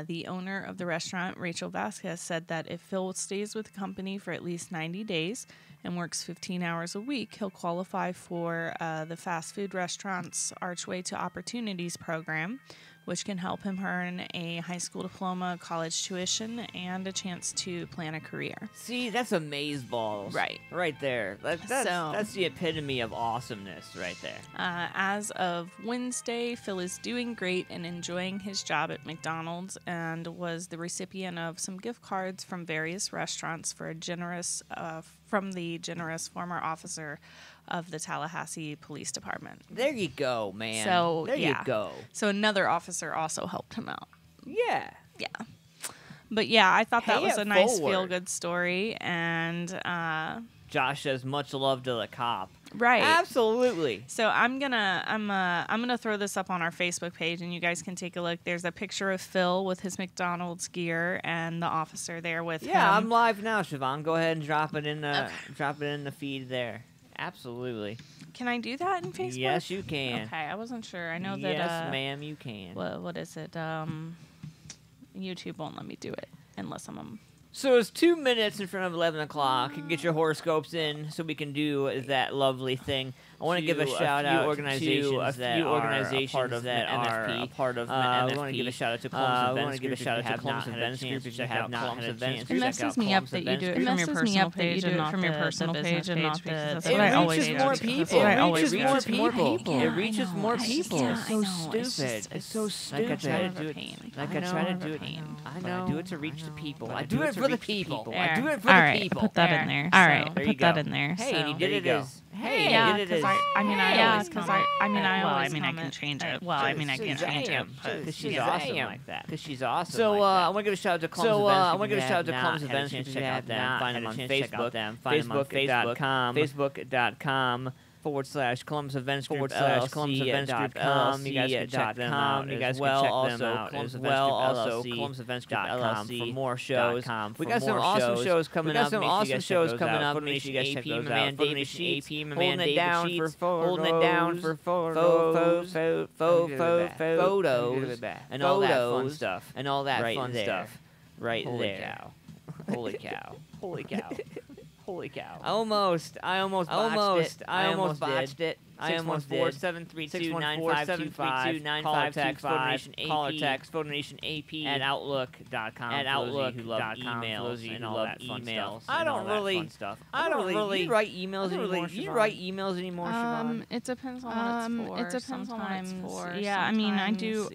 The owner of the restaurant, Rachel Vasquez, said that if Phil stays with the company for at least 90 days and works 15 hours a week, he'll qualify for the fast food restaurant's Archway to Opportunities program, which can help him earn a high school diploma, college tuition, and a chance to plan a career. See, that's amazeballs. Right there. That's the epitome of awesomeness right there. As of Wednesday, Phil is doing great and enjoying his job at McDonald's and was the recipient of some gift cards from various restaurants from the generous former officer of the Tallahassee Police Department. There you go, man. So there you go. So another officer also helped him out. Yeah. But yeah, I thought that was a nice feel-good story, and Josh says much love to the cop. Right. Absolutely. So I'm gonna throw this up on our Facebook page, and you guys can take a look. There's a picture of Phil with his McDonald's gear, and the officer there with him. Yeah, I'm live now, Siobhan. Go ahead and drop it in the feed there. Absolutely. Can I do that in Facebook? Yes, you can. Okay, I wasn't sure. I know that. Yes, ma'am, you can. What is it? YouTube won't let me do it unless I'm. So it's 2 minutes in front of 11 o'clock. You can get your horoscopes in so we can do that lovely thing. I want to give a shout out to organizations that are a part of MFP. I want to give a shout out to Columbus Events Group if you have not had a chance. It messes me up that you do it from your personal page and not from your personal page and not the. That's what I always do. It reaches more people. It reaches more people. It's so stupid. It's so stupid. Like I try to do it. I know. I do it to reach the people. I do it for the people. I do it for the people. All right, put that in there. All right, put that in there. Hey, and he did it as. Hey, yeah, because I can change it. Well, I can change it because she's awesome like that. Because she's awesome. So I want to give a shout out to Columbus Events. Check out them. Find them on Facebook. Facebook.com. Columbus Events Group LLC.com. You guys can check them out. You guys can check them out as well. Also, Columbus Events Group LLC for more shows. We got some awesome shows coming up. Make sure you guys check those out. Holding it down for photos and all that fun stuff. Right there. Holy cow. I almost botched it. 614-732-9525. Caller text, phonation AP at outlook.com. Who love emails and all that fun stuff. I don't really. You write emails anymore? You write emails anymore, Siobhan? It depends on what it's for. Sometimes. Yeah, I mean, I do.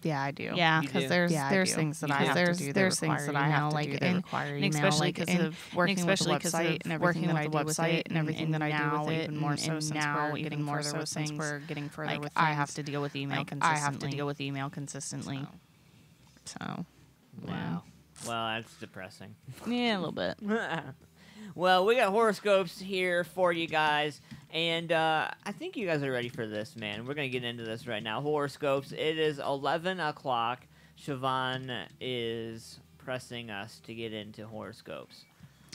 Yeah, I do. Yeah, because there's things that I have to do. There's things that I have to do that require email, especially because of working with the website and everything that I do with it, and everything that I do with it, even more so since we're getting further with things. I have to deal with email consistently. So, wow. Well, that's depressing. Yeah, a little bit. Well, we got horoscopes here for you guys, and I think you guys are ready for this, man. We're going to get into this right now. Horoscopes, it is 11 o'clock. Siobhan is pressing us to get into horoscopes.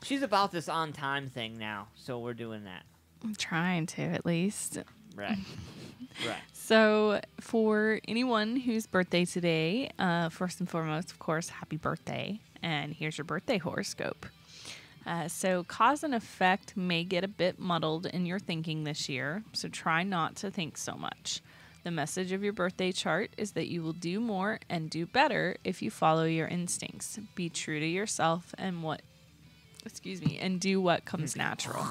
She's about this on-time thing now, so we're doing that. I'm trying to, at least. Right. So, for anyone whose birthday today, first and foremost, of course, happy birthday. And here's your birthday horoscope. So cause and effect may get a bit muddled in your thinking this year, so try not to think so much. The message of your birthday chart is that you will do more and do better if you follow your instincts. Be true to yourself and do what comes natural.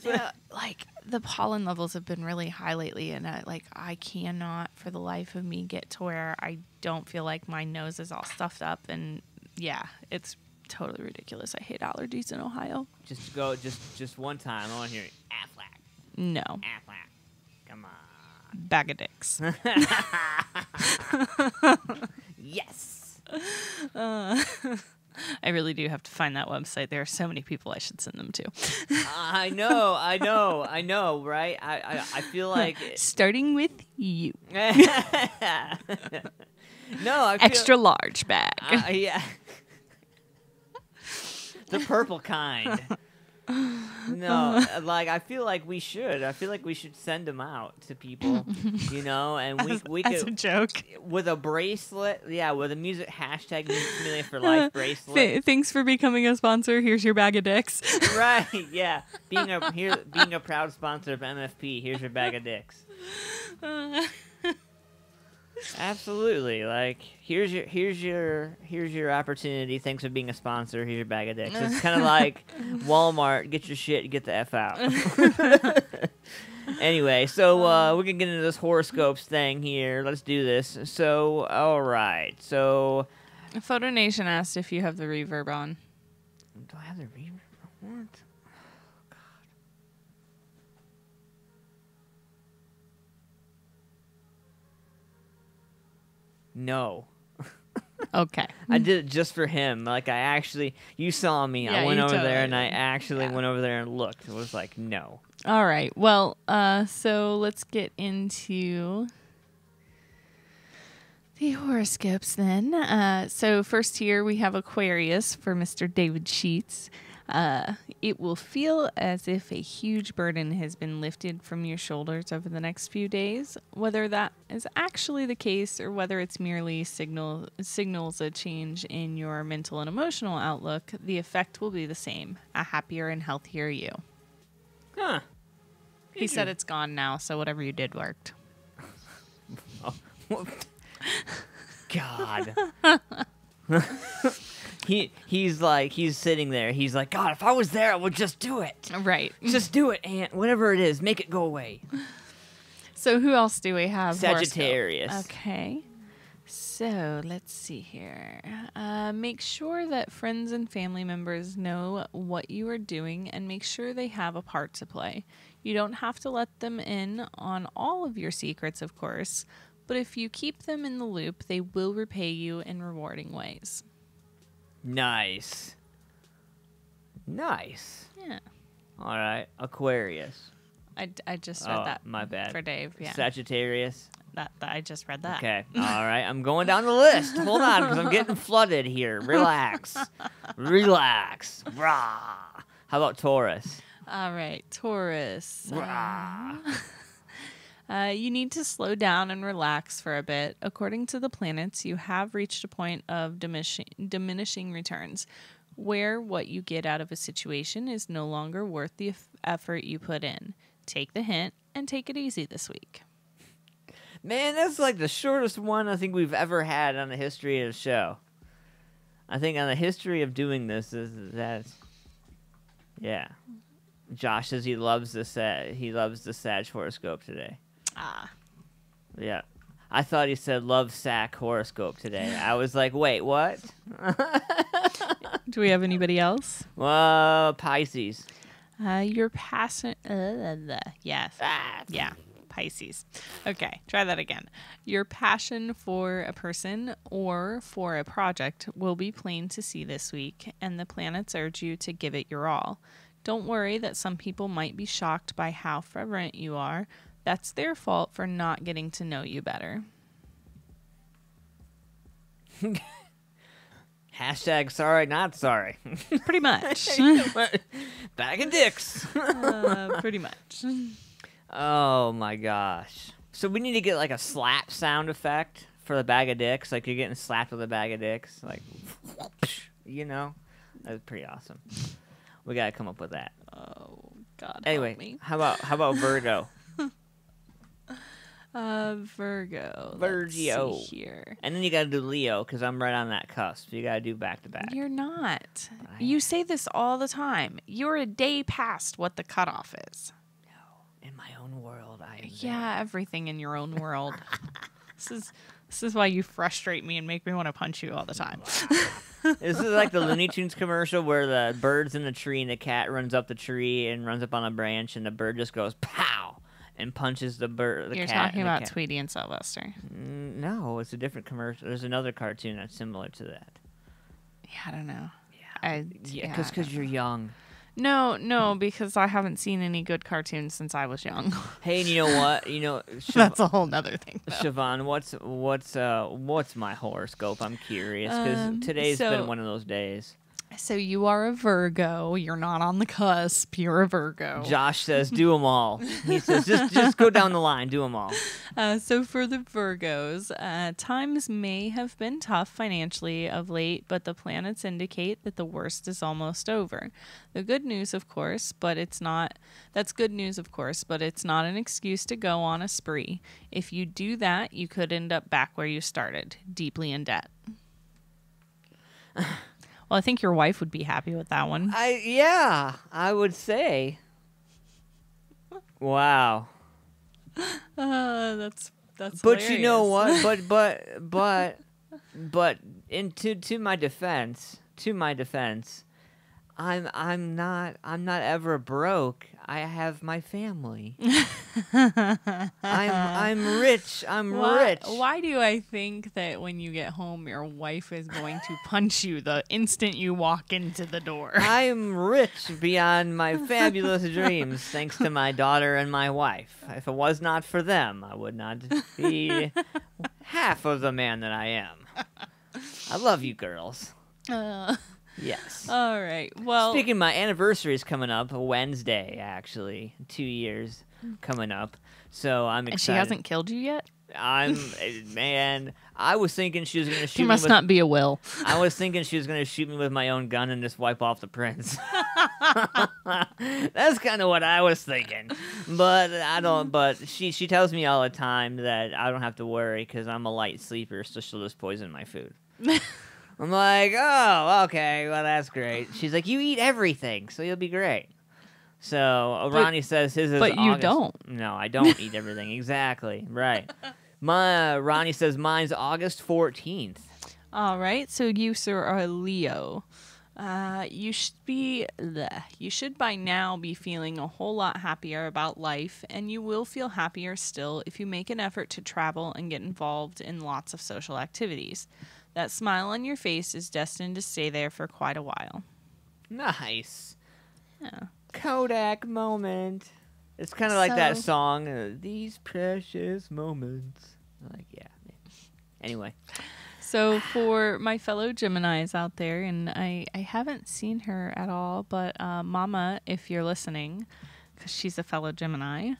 Yeah, like the pollen levels have been really high lately, and I cannot for the life of me get to where I don't feel like my nose is all stuffed up, and yeah, it's totally ridiculous. I hate allergies in Ohio. Just one time. I want to hear Aflac. No. Aflac. Come on. Bag of dicks. Yes. I really do have to find that website. There are so many people I should send them to. I know, right? I feel like starting with you. No, I feel extra large bag. Yeah. The purple kind. No, I feel like we should. I feel like we should send them out to people, and we could, as a joke, with a bracelet. Yeah, with a music hashtag Familia for Life bracelet. Thanks for becoming a sponsor. Here's your bag of dicks. Right. Yeah. Being a proud sponsor of MFP. Here's your bag of dicks. Absolutely. Here's your opportunity. Thanks for being a sponsor. Here's your bag of dicks. It's kind of like Walmart. Get your shit. Get the F out. Anyway, so we're gonna get into this horoscopes thing here. Let's do this. So, all right. So, Photo Nation asked if you have the reverb on. Do I have the reverb? What? No. Okay. I did it just for him. You saw me. Yeah, I went over there and I actually went over there and looked. It was like, no. All right. Well, so let's get into the horoscopes then. So first here we have Aquarius for Mr. David Sheets. It will feel as if a huge burden has been lifted from your shoulders over the next few days. Whether that is actually the case or whether it's merely signals a change in your mental and emotional outlook, the effect will be the same, a happier and healthier you. Huh. He said it's gone now, so whatever you did worked. God. He's sitting there. He's like, God, if I was there, I would just do it. Right. Just do it, Aunt. Whatever it is, make it go away. So who else do we have? Sagittarius. Okay. So let's see here. Make sure that friends and family members know what you are doing and make sure they have a part to play. You don't have to let them in on all of your secrets, of course, but if you keep them in the loop, they will repay you in rewarding ways. Nice. Nice. Yeah. All right. Aquarius. I just read that. My bad. For Dave, yeah. Sagittarius. That I just read that. Okay. All right. I'm going down the list. Hold on, because I'm getting flooded here. Relax. Relax. Rah. How about Taurus? All right, Taurus. Rah. You need to slow down and relax for a bit. According to the planets, you have reached a point of diminishing returns, where what you get out of a situation is no longer worth the effort you put in. Take the hint and take it easy this week. Man, that's like the shortest one I think we've ever had on the history of the show. I think on the history of doing this, yeah. Josh says he loves the Sag horoscope today. Ah. Yeah. I thought he said love sack horoscope today. I was like, wait, what? Do we have anybody else? Pisces. Your passion. Yes. Yeah. Pisces. Okay, try that again. Your passion for a person or for a project will be plain to see this week, and the planets urge you to give it your all. Don't worry that some people might be shocked by how fervent you are. That's their fault for not getting to know you better. Hashtag sorry, not sorry. Pretty much. Bag of dicks. Pretty much. Oh my gosh. So we need to get like a slap sound effect for the bag of dicks. Like you're getting slapped with a bag of dicks. Like, you know? That's pretty awesome. We gotta come up with that. Oh, God. Anyway, help me. how about Virgo? Virgo. Virgio. Let's see here. And then you gotta do Leo, because I'm right on that cusp. You gotta do back to back. You're not. You say this all the time. You're a day past what the cutoff is. In my own world, I am Yeah, everything in your own world. This is why you frustrate me and make me want to punch you all the time. This is like the Looney Tunes commercial where the bird's in the tree and the cat runs up the tree and runs up on a branch and the bird just goes pow and punches the bird. You're talking about Tweety and Sylvester. No, it's a different commercial. There's another cartoon that's similar to that. Yeah, I don't know. Yeah, because you're young. No, because I haven't seen any good cartoons since I was young. Hey, and you know what? You know, that's a whole nother thing. Though. Siobhan, what's my horoscope? I'm curious because today's been one of those days. So you are a Virgo. You're not on the cusp. You're a Virgo. Josh says, do them all. He says, just go down the line. Do them all. So for the Virgos, times may have been tough financially of late, but the planets indicate that the worst is almost over. The good news, of course, but it's not. That's good news, of course, but it's not an excuse to go on a spree. If you do that, you could end up back where you started, deeply in debt. Well, I think your wife would be happy with that one. Yeah, I would say. Wow. That's But hilarious. you know what? But to my defense, I'm not ever broke. I have my family. I'm rich. I'm rich. Why do I think that when you get home, your wife is going to punch you the instant you walk into the door? I'm rich beyond my fabulous dreams, thanks to my daughter and my wife. If it was not for them, I would not be half of the man that I am. I love you, girls. Yes. All right. Well, speaking of, my anniversary is coming up Wednesday, actually. 2 years coming up. So I'm excited. And she hasn't killed you yet? Man, I was thinking she was going to shoot me. She must not be a will. I was thinking she was going to shoot me with my own gun and just wipe off the prints. That's kind of what I was thinking. But I don't. But she tells me all the time that I don't have to worry because I'm a light sleeper, so she'll just poison my food. I'm like, oh, okay, well, that's great. She's like, you eat everything, so you'll be great. So Ronnie says his is But August. you don't. No, I don't eat everything. Exactly, right. Ronnie says mine's August 14th. All right, so you, sir, are a Leo. You should by now be feeling a whole lot happier about life, and you will feel happier still if you make an effort to travel and get involved in lots of social activities. That smile on your face is destined to stay there for quite a while. Nice. Yeah. Kodak moment. It's kind of like that song, These Precious Moments. Like, yeah. Anyway. So for my fellow Geminis out there, and I haven't seen her at all, but Mama, if you're listening, because she's a fellow Gemini,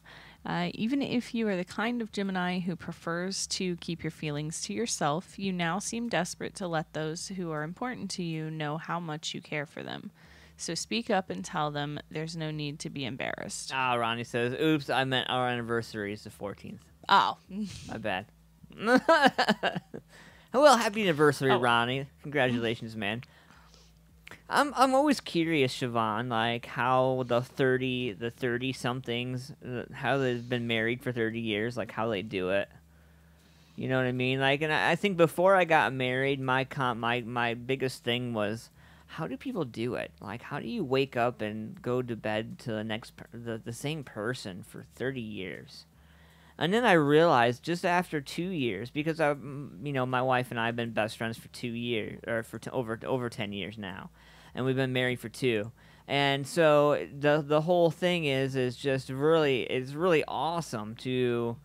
even if you are the kind of Gemini who prefers to keep your feelings to yourself, you now seem desperate to let those who are important to you know how much you care for them. So speak up and tell them there's no need to be embarrassed. Ronnie says, oops, I meant our anniversary is the 14th. Oh. My bad. Well, happy anniversary, Ronnie. Congratulations, man. I'm always curious, Siobhan, like how the 30-somethings, how they've been married for 30 years, like how they do it. You know what I mean? Like, and I think before I got married, my biggest thing was, how do people do it? Like, how do you wake up and go to bed to the same person for 30 years? And then I realized just after 2 years, because my wife and I have been best friends for 2 years, or for over 10 years now, and we've been married for 2. And so the whole thing is just really awesome to.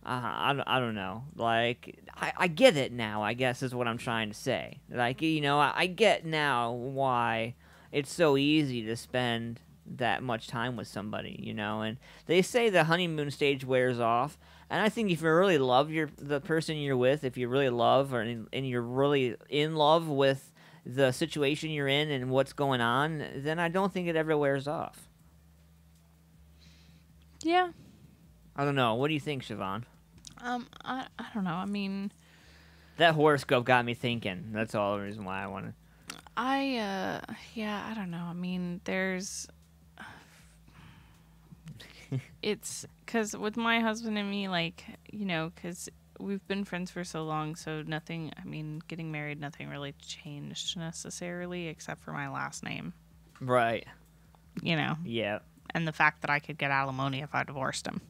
I don't know. Like, I get it now, I guess, is what I'm trying to say. Like, I get now why it's so easy to spend that much time with somebody, and they say the honeymoon stage wears off, and I think if you really love the person you're with, if you really love and you're really in love with the situation you're in and what's going on, then I don't think it ever wears off. Yeah. I don't know. What do you think, Siobhan? I don't know. I mean, that horoscope got me thinking. That's all the reason why I want to. I don't know. I mean, it's because with my husband and me, like, because we've been friends for so long, so nothing, I mean, getting married, nothing really changed necessarily except for my last name. Right. Yeah. And the fact that I could get alimony if I divorced him.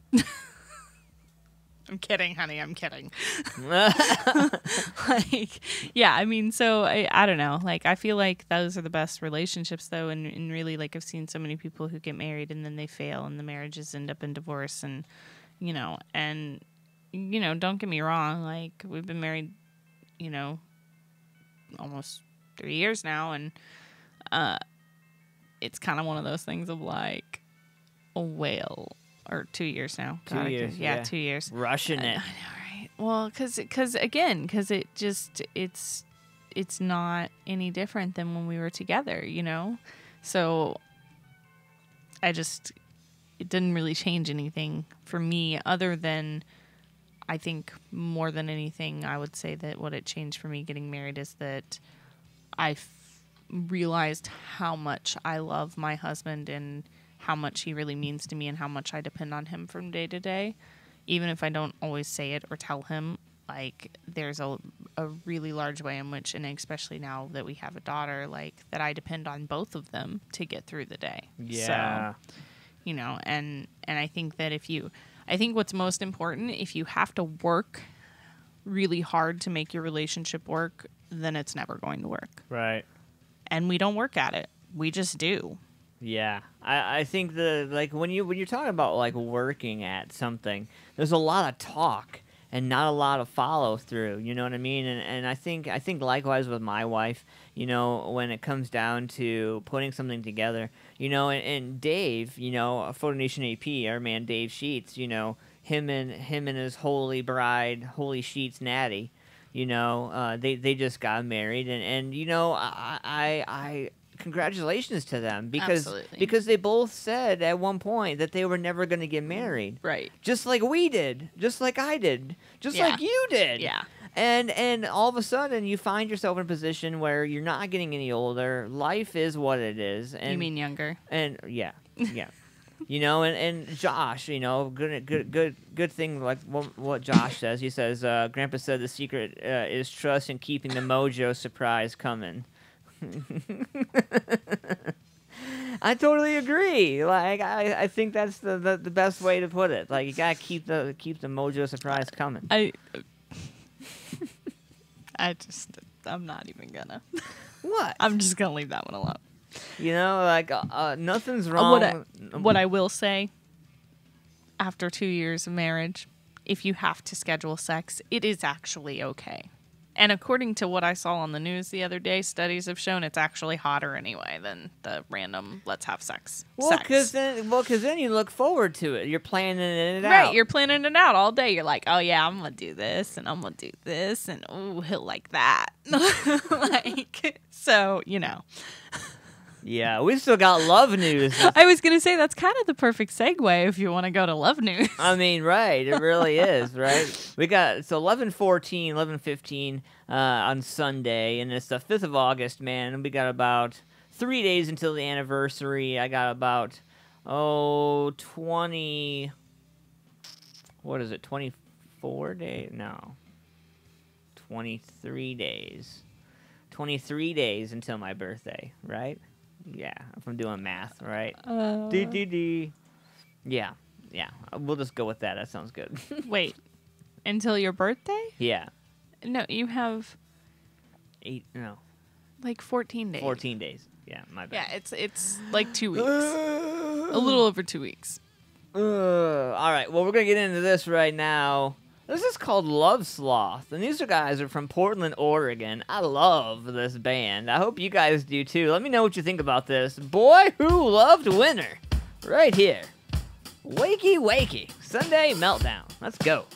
I'm kidding, honey. I'm kidding. Yeah, I mean, so I don't know. Like, I feel like those are the best relationships, though. And really, like, I've seen so many people who get married and then they fail and the marriages end up in divorce. And, don't get me wrong. Like, we've been married, almost 3 years now. And it's kind of one of those things of like a whale. Or 2 years now. 2 years. Yeah, 2 years. Rushing it. I know, right? Well, because it's not any different than when we were together, So it didn't really change anything for me other than, I think more than anything, I would say that what it changed for me getting married is that I realized how much I love my husband and how much he really means to me and how much I depend on him from day to day. Even if I don't always say it or tell him, like, there's a really large way in which, and especially now that we have a daughter, like, that I depend on both of them to get through the day. Yeah. So, and I think that I think what's most important, if you have to work really hard to make your relationship work, then it's never going to work. Right. And we don't work at it. We just do. Yeah, I think when you're talking about like working at something, there's a lot of talk and not a lot of follow through. You know what I mean? And I think likewise with my wife. When it comes down to putting something together, and Dave, Photo Nation AP, our man Dave Sheets, him and his holy bride, Holy Sheets Natty, they just got married, and I congratulations to them because they both said at one point that they were never going to get married. Right. Just like we did, just like I did, just like you did. Yeah. And all of a sudden you find yourself in a position where you're not getting any older. Life is what it is. And, you mean younger? And yeah. And Josh, good thing like what Josh says. He says, Grandpa said the secret is trust and keeping the mojo surprise coming. I totally agree. Like I think that's the best way to put it. Like you gotta keep the mojo surprise coming. I'm not even gonna. What? I'm just gonna leave that one alone. You know, like nothing's wrong. What I will say, after 2 years of marriage, if you have to schedule sex, it is actually okay. And according to what I saw on the news the other day, studies have shown it's actually hotter anyway than the random let's have sex. Well, because then you look forward to it. You're planning it out. Right, you're planning it out all day. You're like, oh yeah, I'm gonna do this and I'm gonna do this and oh he'll like that. Like, so you know. Yeah, we still got love news. I was going to say that's kind of the perfect segue if you want to go to love news. I mean, right. It really is, right? We got, 11/14, 11/15 on Sunday, and it's the 5th of August, man. And we got about 3 days until the anniversary. I got about, 20, what is it, 24 days? No. 23 days. 23 days until my birthday, right? Yeah, if I'm doing math, right? Yeah. We'll just go with that. That sounds good. Wait, until your birthday? Yeah. No, you have 8. No. Like 14 days. 14 days. Yeah, my bad. Yeah, it's like 2 weeks. A little over 2 weeks. All right. Well, we're gonna get into this right now. This is called Love Sloth, and these guys are from Portland, Oregon. I love this band. I hope you guys do too. Let me know what you think about this. Boy Who Loved Winter, right here. Wakey Wakey, Sunday Meltdown. Let's go.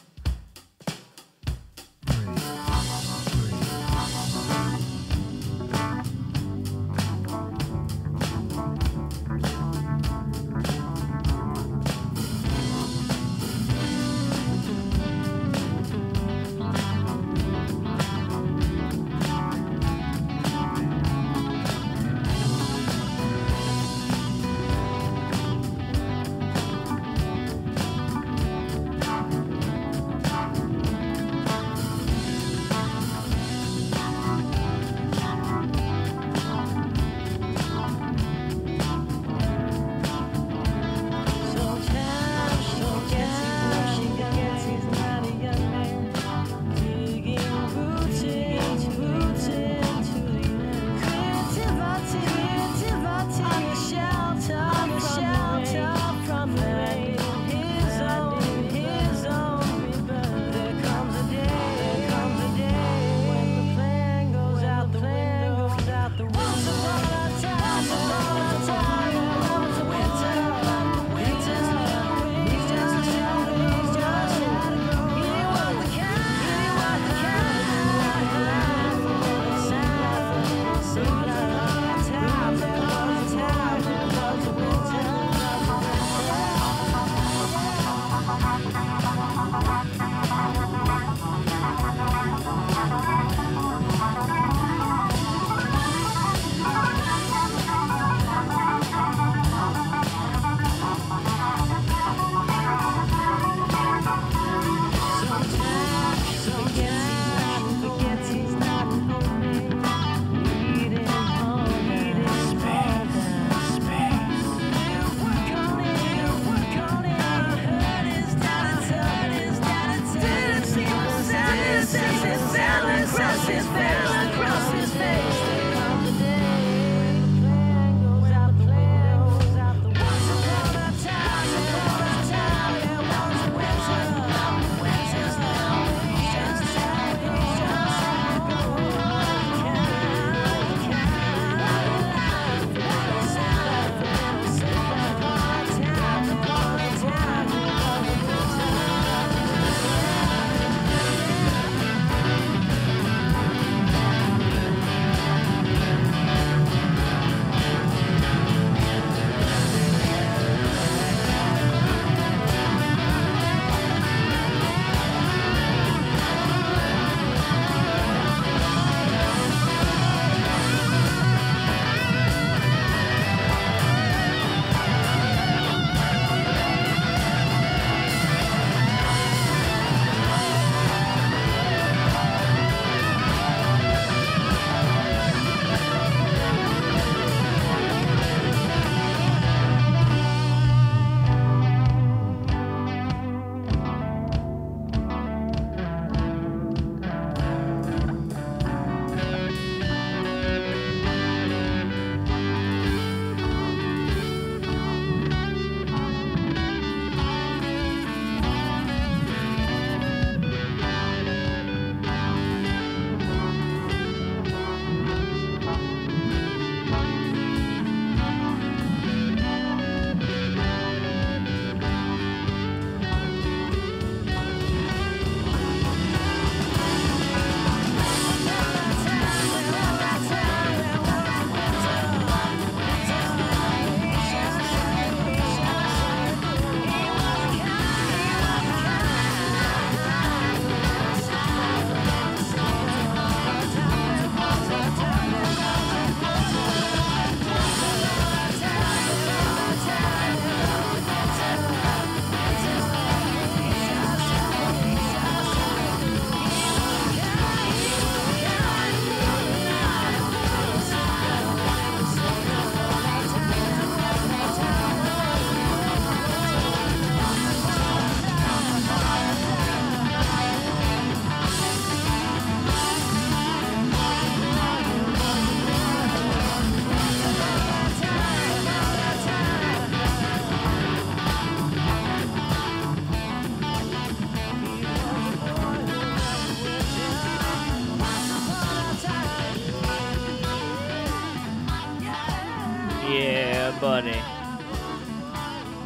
Yeah, buddy.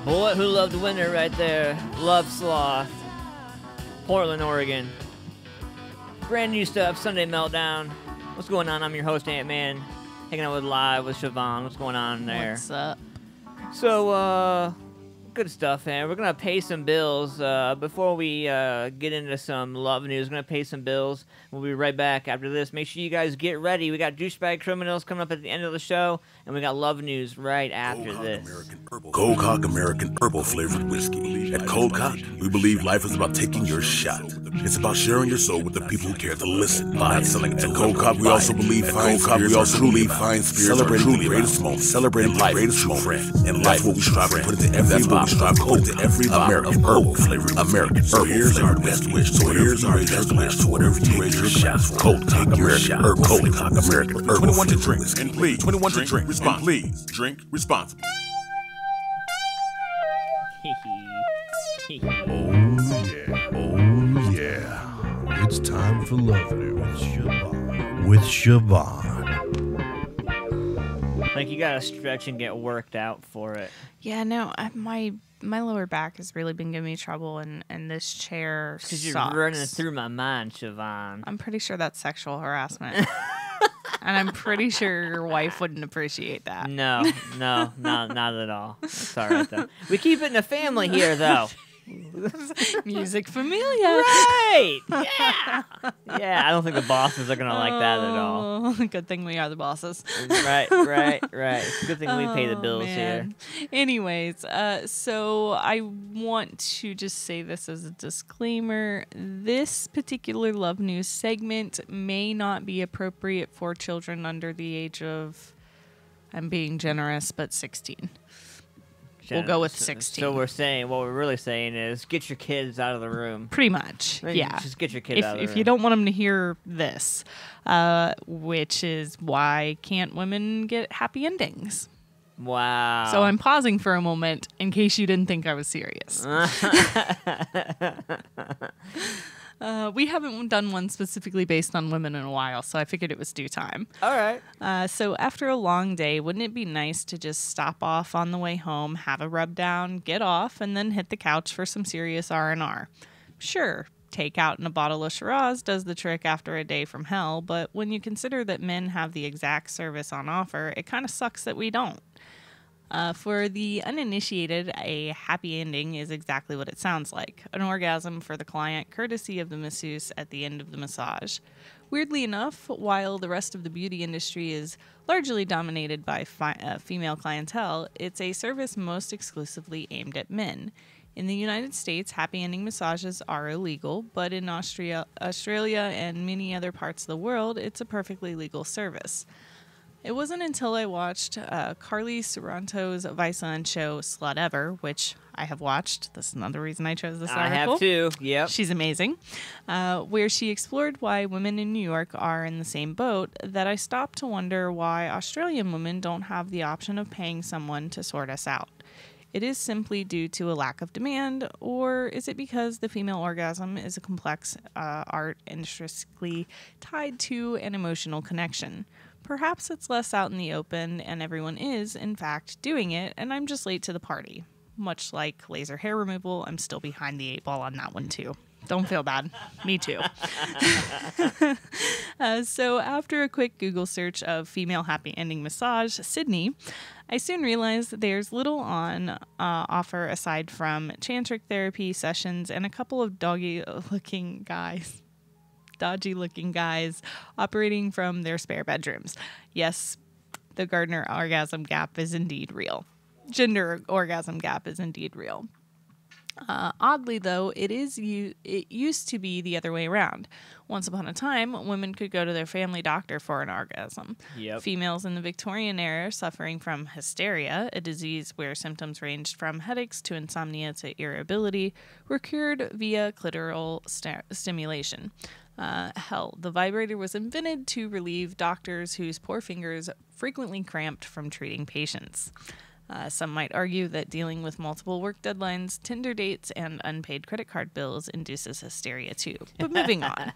Boy Who Loved Winter right there. Love Sloth. Portland, Oregon. Brand new stuff, Sunday Meltdown. What's going on? I'm your host, Antman. Hanging out live with Siobhan. What's going on there? What's up? So, good stuff, man. We're going to pay some bills. Before we get into some love news, we're going to pay some bills. We'll be right back after this. Make sure you guys get ready. We got Douchebag Criminals coming up at the end of the show, and we got love news right after this. Cold Cock American Herbal Flavored Whiskey. At Cold Cock, we believe life is about taking your shot. It's about sharing your soul with the people who care to listen. By selling at Cold Cock, we also believe fine spirits are truly fine spirits. Celebrating the greatest moment, celebrating the greatest true friend. And that's what we strive to put into every bottle. American Herbal Flavored American. So here's our best wish. So here's our best wish to whatever you raise your shots for. Cold Cock American Herbal. Cold Cock American Herbal. 21 to drink, and please 21 to drink. And please drink responsibly. Oh yeah. It's time for Love News with Siobhan. Like, you gotta stretch and get worked out for it. Yeah, no, my lower back has really been giving me trouble, and this chair sucks. Because you're running through my mind, Siobhan. I'm pretty sure that's sexual harassment. And I'm pretty sure your wife wouldn't appreciate that. No, not at all. It's all right, though. We keep it in the family here, though. Music familia. Right. Yeah. Yeah, I don't think the bosses are going to like that at all. Good thing we are the bosses. Right. It's a good thing we pay the bills here. Anyways, so I want to just say this as a disclaimer. This particular Love News segment may not be appropriate for children under the age of, I'm being generous, but 16. We'll go with 16. So what we're really saying is get your kids out of the room. Pretty much, yeah. Just get your kids out of the room. If you don't want them to hear this, which is why can't women get happy endings? Wow. So I'm pausing for a moment in case you didn't think I was serious. We haven't done one specifically based on women in a while, so I figured it was due time. All right. So after a long day, wouldn't it be nice to just stop off on the way home, have a rub down, get off, and then hit the couch for some serious R&R? Sure, takeout and a bottle of Shiraz does the trick after a day from hell, but when you consider that men have the exact service on offer, it kind of sucks that we don't. For the uninitiated, a happy ending is exactly what it sounds like. An orgasm for the client, courtesy of the masseuse at the end of the massage. Weirdly enough, while the rest of the beauty industry is largely dominated by female clientele, it's a service most exclusively aimed at men. In the United States, happy ending massages are illegal, but in Australia and many other parts of the world, it's a perfectly legal service. It wasn't until I watched Carly Sorrento's Viceland show Slut Ever, which I have watched. This is another reason I chose this article. I have too, yep. She's amazing. Where she explored why women in New York are in the same boat, that I stopped to wonder why Australian women don't have the option of paying someone to sort us out. It is simply due to a lack of demand, or is it because the female orgasm is a complex art intrinsically tied to an emotional connection? Perhaps it's less out in the open, and everyone is, in fact, doing it, and I'm just late to the party. Much like laser hair removal, I'm still behind the 8 ball on that one, too. Don't feel bad. Me too. So after a quick Google search of female happy ending massage, Sydney, I soon realized that there's little on offer aside from tantric therapy sessions and a couple of dodgy-looking guys operating from their spare bedrooms. Yes, the Gardner orgasm gap is indeed real. Gender orgasm gap is indeed real. Oddly, though, it used to be the other way around. Once upon a time, women could go to their family doctor for an orgasm. Yep. Females in the Victorian era suffering from hysteria, a disease where symptoms ranged from headaches to insomnia to irritability, were cured via clitoral stimulation. Hell, the vibrator was invented to relieve doctors whose poor fingers frequently cramped from treating patients. Some might argue that dealing with multiple work deadlines, Tinder dates, and unpaid credit card bills induces hysteria too. But moving on.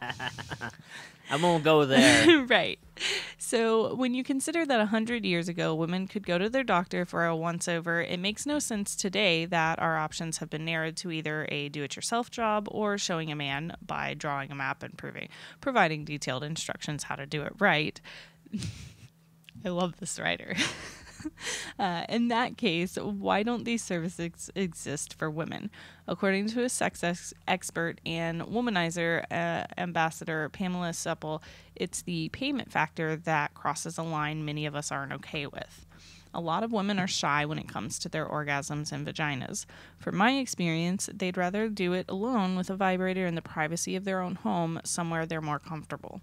I won't go there. Right. So when you consider that 100 years ago, women could go to their doctor for a once-over, it makes no sense today that our options have been narrowed to either a do-it-yourself job or showing a man by drawing a map and providing detailed instructions how to do it right. I love this writer. In that case, why don't these services exist for women? According to a sex expert and womanizer ambassador Pamela Supple, it's the payment factor that crosses a line many of us aren't okay with. A lot of women are shy when it comes to their orgasms and vaginas. From my experience, they'd rather do it alone with a vibrator in the privacy of their own home, somewhere they're more comfortable.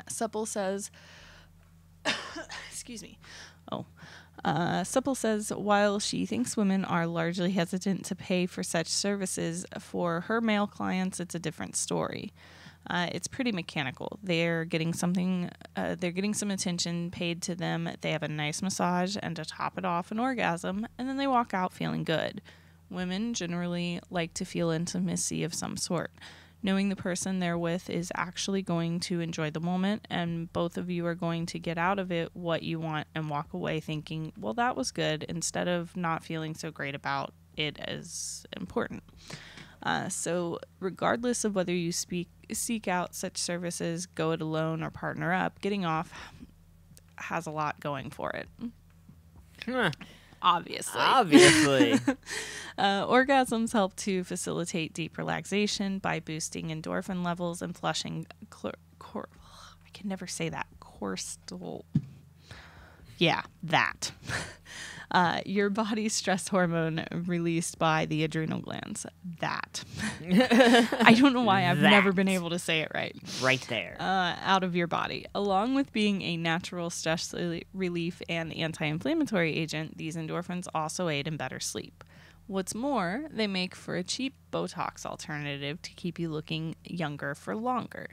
Supple says... Excuse me. Supple says, while she thinks women are largely hesitant to pay for such services, for her male clients, it's a different story. It's pretty mechanical. They're getting some attention paid to them. They have a nice massage, and to top it off, an orgasm, and then they walk out feeling good. Women generally like to feel intimacy of some sort. Knowing the person they're with is actually going to enjoy the moment, and both of you are going to get out of it what you want and walk away thinking, well, that was good, instead of not feeling so great about it as important. So regardless of whether you seek out such services, go it alone, or partner up, getting off has a lot going for it. Obviously. Orgasms help to facilitate deep relaxation by boosting endorphin levels and flushing I can never say that. Cortisol. Yeah, that. Your body's stress hormone released by the adrenal glands. That. I don't know why I've never been able to say it right. Right there. Out of your body. Along with being a natural stress relief and anti-inflammatory agent, these endorphins also aid in better sleep. What's more, they make for a cheap Botox alternative to keep you looking younger for longer.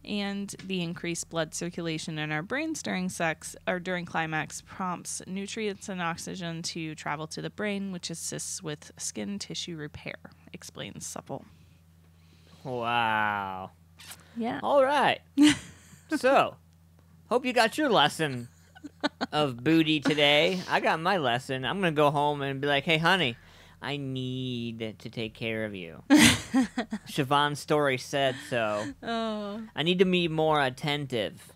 And the increased blood circulation in our brains during sex or during climax prompts nutrients and oxygen to travel to the brain, which assists with skin tissue repair, explains Supple. Wow. Yeah. All right. So, hope you got your lesson of booty today. I got my lesson. I'm going to go home and be like, hey, honey, I need to take care of you. Siobhan's story said so. Oh. I need to be more attentive.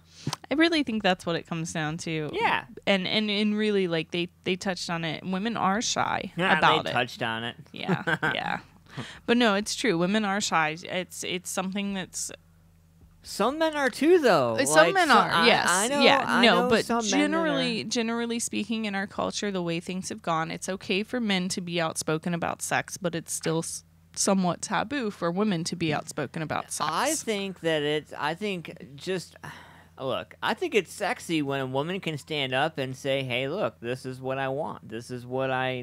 I really think that's what it comes down to. Yeah. And really, like, they touched on it. Women are shy about it. They touched on it. Yeah, yeah. But no, it's true. Women are shy. It's something that's... Some men are too, though. Some men are, yes. I know, yeah, I no, know but some generally speaking, in our culture, the way things have gone, it's okay for men to be outspoken about sex, but it's still somewhat taboo for women to be outspoken about sex. I think it's sexy when a woman can stand up and say, hey, look, this is what I want. This is what I,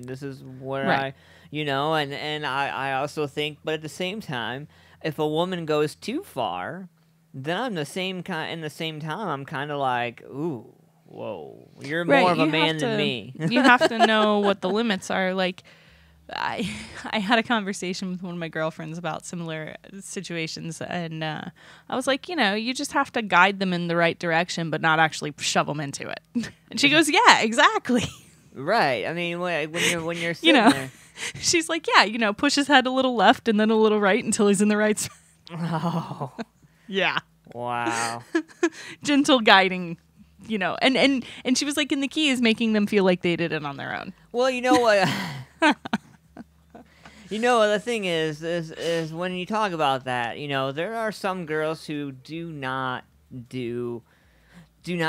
you know, and I also think, but at the same time, if a woman goes too far, then I'm in the same time, I'm kind of like, ooh, whoa, you're more of a man than me. You have to know what the limits are. Like, I had a conversation with one of my girlfriends about similar situations, and I was like, you know, you just have to guide them in the right direction, but not actually shove them into it. And she goes, yeah, exactly. Right. I mean, when you're sitting you know, there. She's like, yeah, you know, push his head a little left and then a little right until he's in the right spot. Oh. Yeah. Wow. Gentle guiding, you know. And she was like, and the key is making them feel like they did it on their own. Well, you know what? You know, the thing is when you talk about that, you know, there are some girls who do not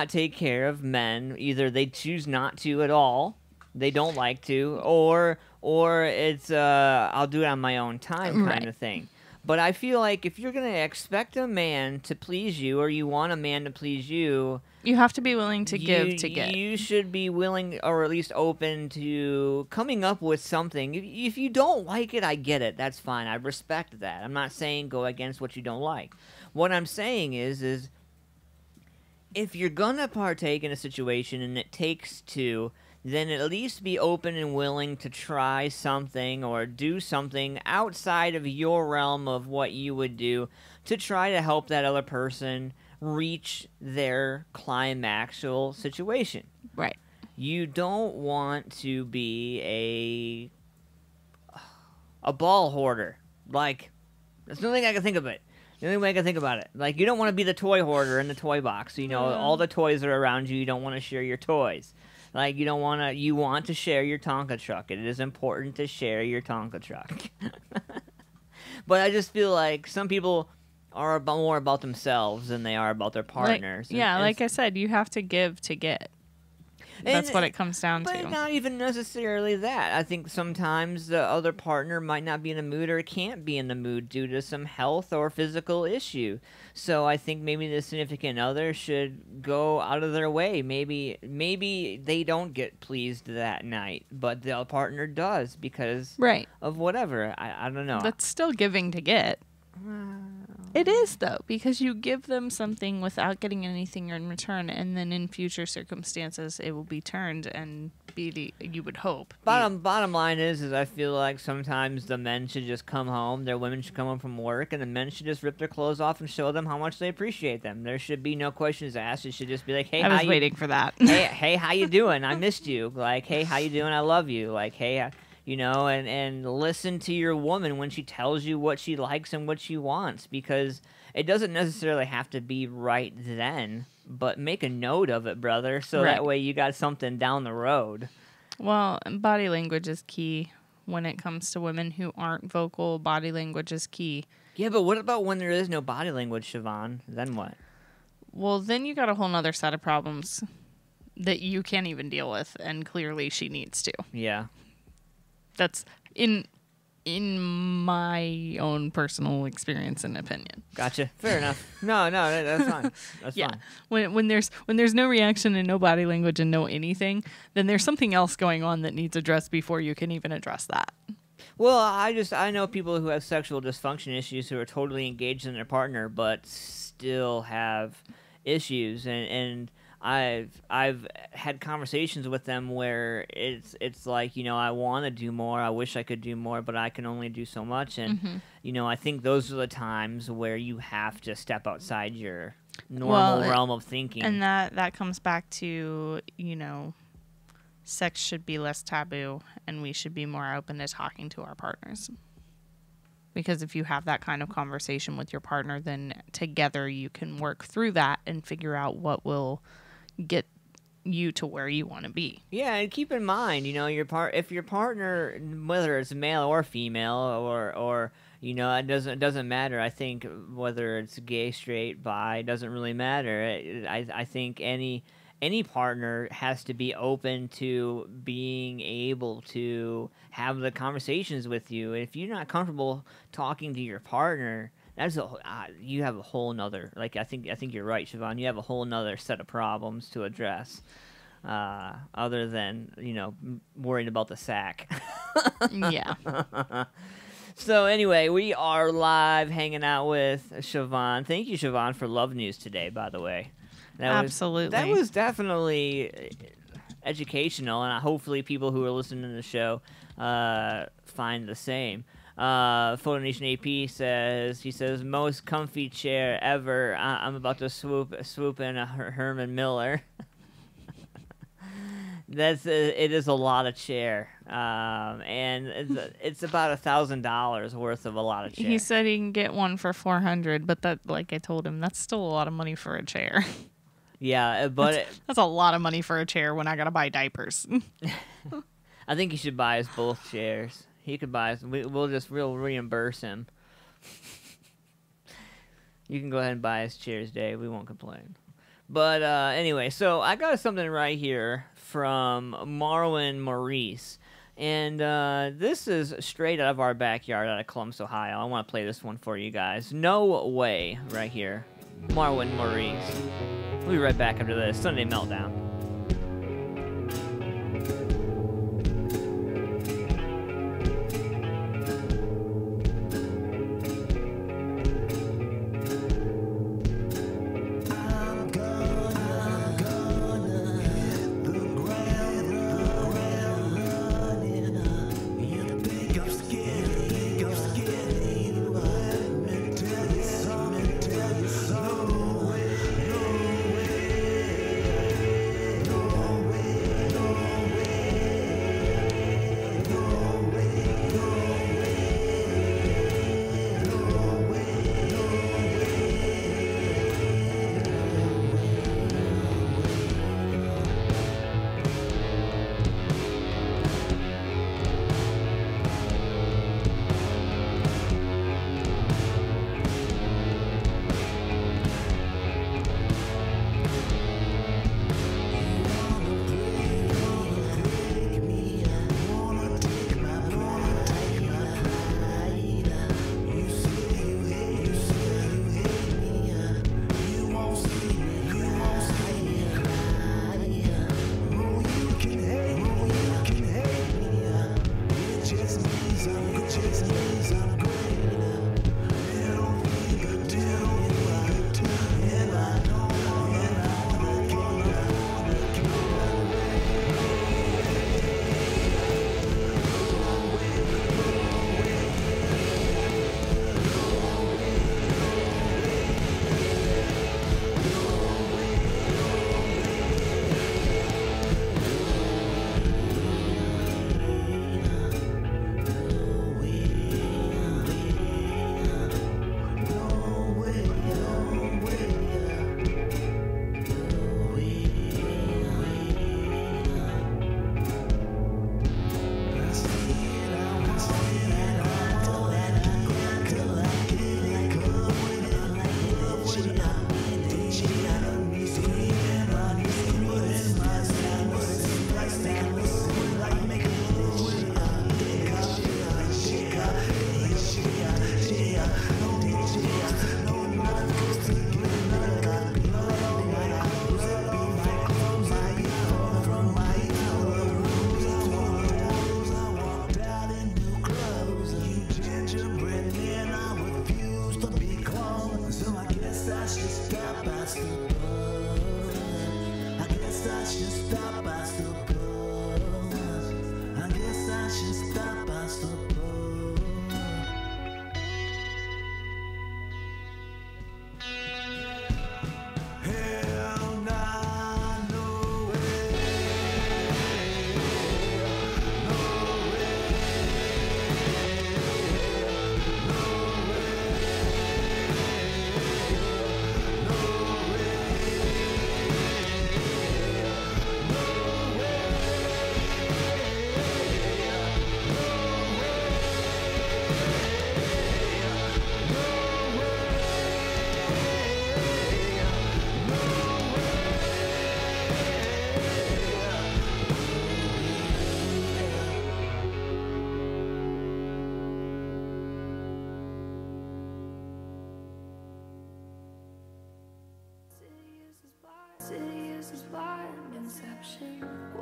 take care of men. Either they choose not to at all, they don't like to, or it's I'll do it on my own time kind of thing. But I feel like if you're going to expect a man to please you, or you want a man to please you, you have to be willing to give to get. You should be willing, or at least open to coming up with something. If you don't like it, I get it. That's fine. I respect that. I'm not saying go against what you don't like. What I'm saying is if you're going to partake in a situation and it takes two, then at least be open and willing to try something or do something outside of your realm of what you would do to try to help that other person reach their climaxal situation. Right. You don't want to be a ball hoarder. Like, that's the only thing I can think of it. The only way I can think about it. Like, you don't want to be the toy hoarder in the toy box. You know, all the toys are around you. You don't want to share your toys. Like, you want to share your Tonka truck. It is important to share your Tonka truck. But I just feel like some people are more about themselves than they are about their partners. Like I said, you have to give to get. That's what it comes down to. But not even necessarily that. I think sometimes the other partner might not be in the mood or can't be in the mood due to some health or physical issue. So I think maybe the significant other should go out of their way. Maybe they don't get pleased that night, but the partner does because of whatever. I don't know. That's still giving to get. It is, though, because you give them something without getting anything in return, and then in future circumstances, it will be turned and be you would hope. Bottom line is I feel like sometimes the men should just come home, their women should come home from work, and the men should just rip their clothes off and show them how much they appreciate them. There should be no questions asked. It should just be like, hey, I was waiting for that. hey, how you doing? I missed you. Like, hey, how you doing? I love you. Like, hey, you know, and listen to your woman when she tells you what she likes and what she wants, because it doesn't necessarily have to be right then, but make a note of it, brother, so that way you got something down the road. Well, body language is key when it comes to women who aren't vocal. Body language is key. Yeah, but what about when there is no body language, Siobhan? Then what? Well, then you got a whole nother set of problems that you can't even deal with, and clearly she needs to. Yeah. That's in my own personal experience and opinion. Gotcha. Fair enough. No, that's fine. That's fine. When there's no reaction and no body language and no anything, then there's something else going on that needs addressed before you can even address that. Well, I know people who have sexual dysfunction issues who are totally engaged in their partner but still have issues, and I've had conversations with them where it's like, you know, I want to do more, I wish I could do more, but I can only do so much, and you know, I think those are the times where you have to step outside your normal realm of thinking. And that comes back to, you know, sex should be less taboo, and we should be more open to talking to our partners. Because if you have that kind of conversation with your partner, then together you can work through that and figure out what will get you to where you want to be. Yeah, and keep in mind, you know, if your partner, whether it's male or female, or you know, it doesn't matter. I think whether it's gay, straight, bi, doesn't really matter. I think any partner has to be open to being able to have the conversations with you. If you're not comfortable talking to your partner, you have a whole nother, like, I think you're right, Siobhan, you have a whole nother set of problems to address, other than, you know, worrying about the sack. Yeah. So anyway, we are live hanging out with Siobhan. Thank you, Siobhan, for Love News today, by the way. Absolutely. That was definitely educational, and hopefully people who are listening to the show find the same. Photo Nation AP says, most comfy chair ever. I'm about to swoop in a Herman Miller. It is a lot of chair, and it's about $1,000 worth of a lot of chair. He said he can get one for $400, but that, like I told him, that's still a lot of money for a chair. Yeah, but that's a lot of money for a chair when I gotta buy diapers. I think he should buy us both chairs. He could buy us. We'll reimburse him. You can go ahead and buy us chairs, Dave. We won't complain. But anyway, so I got something right here from Marwin Maurice. And this is straight out of our backyard out of Columbus, Ohio. I want to play this one for you guys. No Way, right here. Marwin Maurice. We'll be right back after this Sunday Meltdown.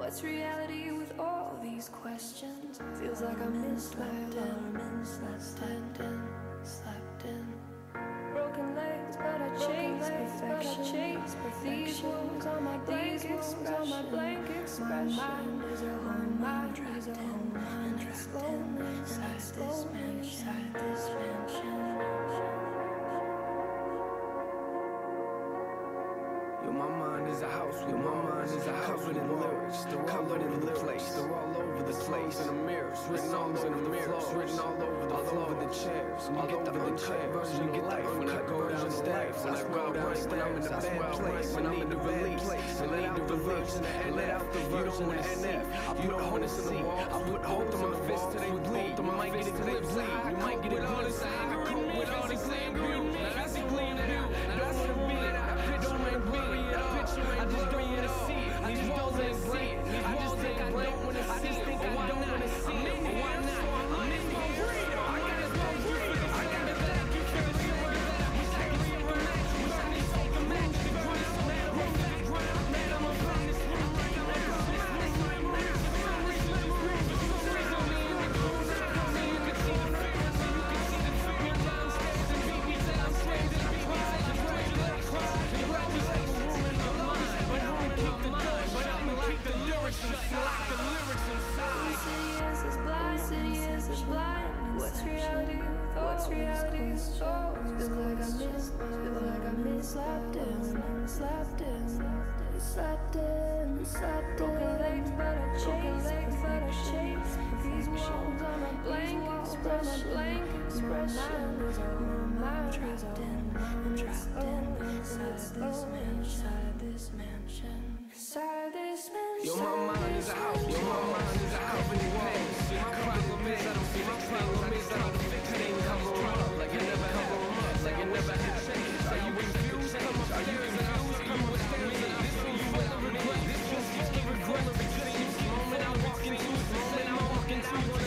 What's reality with all these questions? Feels like I missed my alarm and slept in. Broken legs, but I chase perfection. These wounds on my blank expression. My mind is a home, and it's lonely inside this mansion. My mind is a house with covered in lyrics. They're all over the place. They're all over the place. In the mirrors, written all over the mirrors, written all over the chairs. And you get the uncut version of life when I go downstairs. When I go downstairs, when I'm in a bad place, when I need to release, and let out the version, and let out the version of NF. You don't want to see. I put hope in my fist till they bleed. You might get it bleed. You might get it all this anger in me. With all this anger in me. That's the clean it out. I don't want to be it. I picture ain't bury it all. I just don't want to see it. These walls ain't blank. I just think I don't want to see it. I don't want to see it. Why not? I'm in my freedom. I got it for freedom. I got it back. You can't see it. Wish I could relax. Wish I could take a match. The ground, man, I'm on that ground. Man, I'm up on this room right now. This room right now. This room right now. For some reason, me in the groove. So you can see the fear. So you can see the fear downstairs. And beat me till I'm straight. And I cry. And pray till I cry. And pray till I room in my mind. But I'ma keep the noise. But I'ma keep the lyrics inside. The lyrics inside. City is blind. What's reality? What's reality? Feels like I missed. Slept in. Broken legs, but I chase. These walls on my blank expression. My mind is trapped in. Inside this mansion. Yo, my mind is a house. Yo, my mind is a house. Many walls. See, my problem is I don't see my problem is I don't fix things. Cover them up like it never happened. Like it never happened. So you refuse? Come upstairs and I'll see you upstairs and I'll show you what I regret. This one's full of regret. Because this moment I walk into it. This moment I walk into it.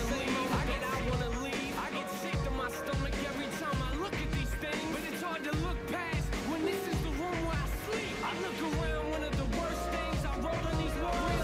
I wanna leave. I get sick to my stomach every time I look at these things. But it's hard to look past when this is the room where I sleep. I look around, one of the worst things I wrote on these walls.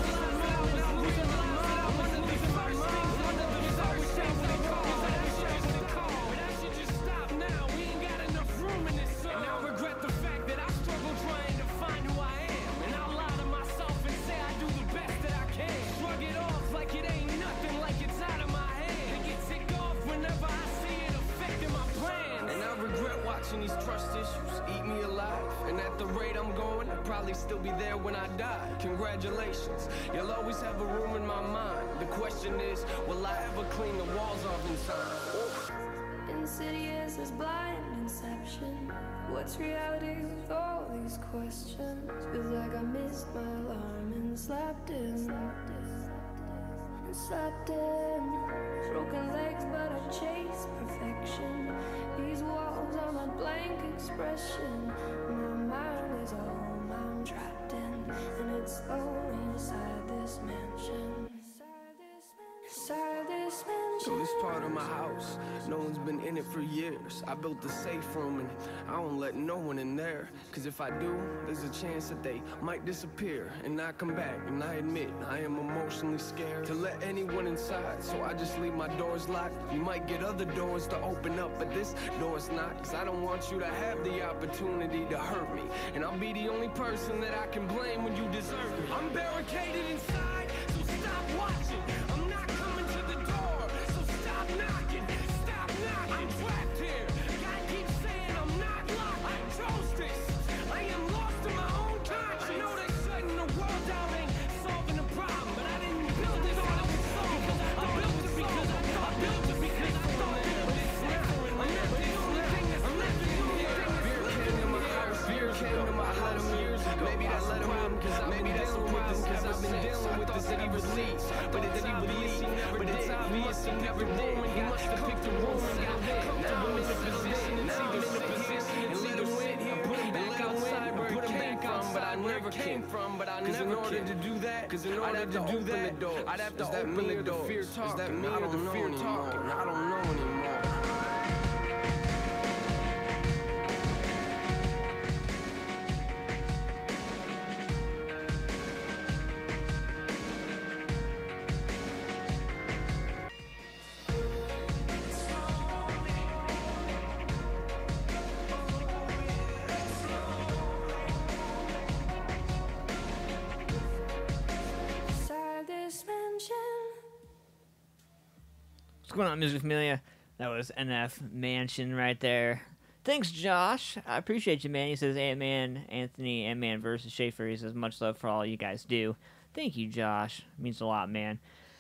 These trust issues eat me alive, and at the rate I'm going, I'll probably still be there when I die. Congratulations, you'll always have a room in my mind. The question is, will I ever clean the walls off in time? Insidious as blind inception. What's reality with all these questions? Feels like I missed my alarm and slept in. Broken legs, but I chase perfection. These walls are my blank expression. My mind is a home I'm trapped in, and it's lonely inside this mansion. So this part of my house, no one's been in it for years. I built a safe room and I don't let no one in there. Cause if I do, there's a chance that they might disappear and not come back. And I admit, I am emotionally scared to let anyone inside. So I just leave my doors locked. You might get other doors to open up, but this door's not. Cause I don't want you to have the opportunity to hurt me. And I'll be the only person that I can blame when you desert me. I'm barricaded inside, so stop watching. I'm not coming to the door, so stop knocking. Stop knocking. I'm trapped here. God keeps saying I'm not locked. I chose this. I am lost in my own conscience. I know they shutting the world down ain't solving the problem, but I didn't build this so it would solve it. I built it because I thought that but it's different. I'm not the only thing that's living in here. Beer came to my house. Beer came to my house years ago. Maybe that's a problem, cause I've been dealing with this. Cause I've been dealing with this that he released. But it's obvious he never did. He must have never did. He must have picked a room and got there. Now I'm in a position and see this and let him sit here. Put him back outside where he came from, but I never came from. But I never in order to do that, cause in order to do that, I'd have to open the door. Is that me or the fear talking? I don't know anymore. What's going on, Music Familia? That was NF Mansion right there. Thanks, Josh. I appreciate you, man. He says, Antman, Anthony, Antman versus Shafer. He says, much love for all you guys do. Thank you, Josh. It means a lot, man.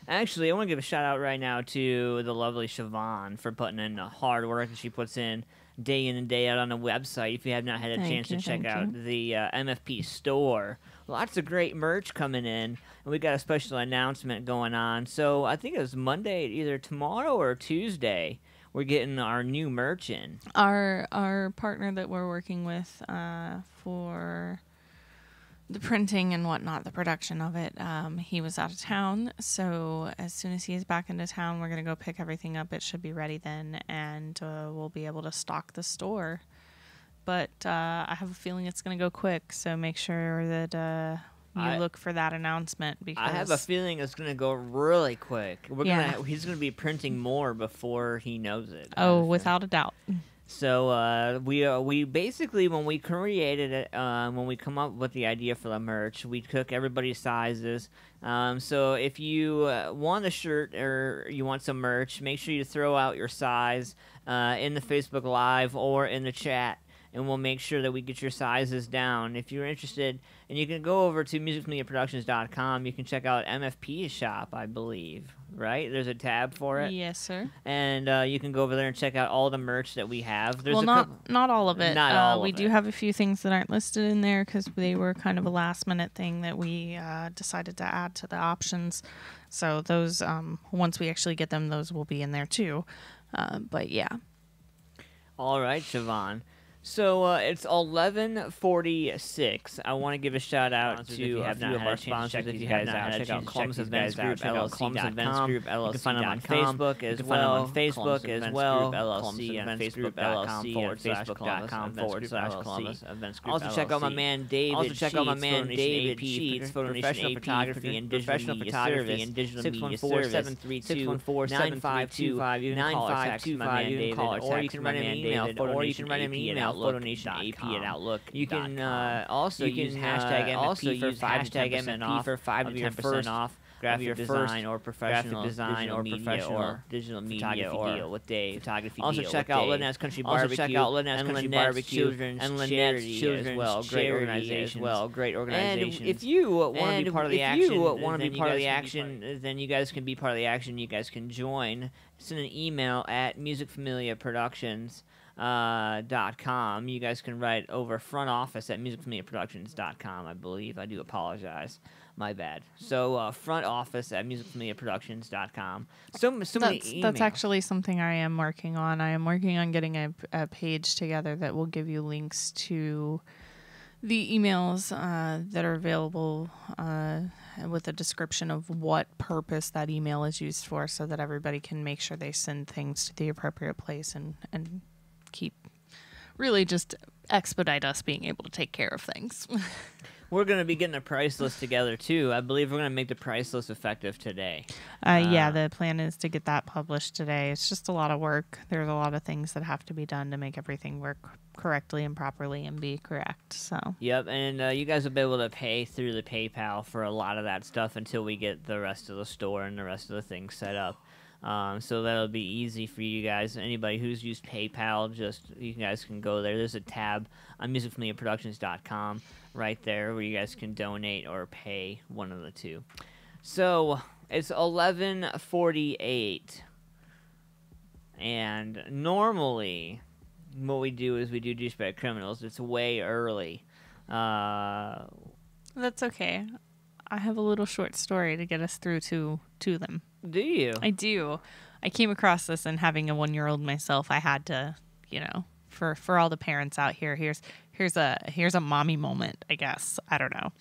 Actually, I want to give a shout-out right now to the lovely Siobhan for putting in the hard work that she puts in and day out on the website. If you have not had a chance to check out the MFP store, lots of great merch coming in, and we got a special announcement going on. So I think it was Monday, either tomorrow or Tuesday, we're getting our new merch in. Our partner that we're working with for the printing and whatnot, the production of it, he was out of town. So as soon as he is back into town, we're going to go pick everything up. It should be ready then, and we'll be able to stock the store. But I have a feeling it's going to go quick, so make sure that you look for that announcement. Because I have a feeling it's going to go really quick. He's going to be printing more before he knows it. Oh, without a doubt. So we basically, when we created it, when we come up with the idea for the merch, we took everybody's sizes. So if you want a shirt or you want some merch, make sure you throw out your size in the Facebook Live or in the chat, and we'll make sure that we get your sizes down. If you're interested, and you can go over to musicfamiliaproductions.com, you can check out MFP's shop, I believe, right? There's a tab for it. Yes, sir. And you can go over there and check out all the merch that we have. There's not all of it. Not all of it. We do have a few things that aren't listed in there because they were kind of a last-minute thing that we decided to add to the options. So those, once we actually get them, those will be in there too. But yeah. All right, Siobhan. So it's 11:46. I want to give a shout out to a few of our sponsors. If you have not had a chance, check out Clum's Events Group, LLC.com. You can find them on Facebook as well. LLC on Facebook.com/Facebook.com/Columbus. Also check out my man David Sheets, professional photography and digital media service. 614-732-9525. You can call or text my man David, or you can write him an email, photonation@outlook.com. You can also use hashtag MFP for 5 to 10% off graphic design or professional digital media or with Dave. Also check out Lynette's Country Barbecue and Lynette's Children's Charity as well. Great organizations. And if you want to be part of the action, then you guys can be part of the action. You guys can join. Send an email at musicfamiliaproductions.com. You guys can write over front office at musicfamiliaproductions.com, I believe. I do apologize. My bad. So front office at musicfamiliaproductions.com. So many emails. That's actually something I am working on. I am working on getting a page together that will give you links to the emails that are available with a description of what purpose that email is used for, so that everybody can make sure they send things to the appropriate place and keep really just expedite us being able to take care of things. We're going to be getting a price list together, too. I believe we're going to make the price list effective today. Yeah, the plan is to get that published today. It's just a lot of work. There's a lot of things that have to be done to make everything work correctly and properly and be correct. So. Yep, and you guys will be able to pay through the PayPal for a lot of that stuff until we get the rest of the store and the rest of the things set up. So that'll be easy for you guys. Anybody who's used PayPal, you guys can go there. There's a tab on musicfamiliaproductions.com right there where you guys can donate or pay, one of the two. So it's 11:48, and normally what we do is we do Douchebag Criminals. It's way early. That's okay. I have a little short story to get us through to them. Do you? I do. I came across this, and having a 1-year-old myself, I had to, for all the parents out here, here's a mommy moment, I guess. I don't know.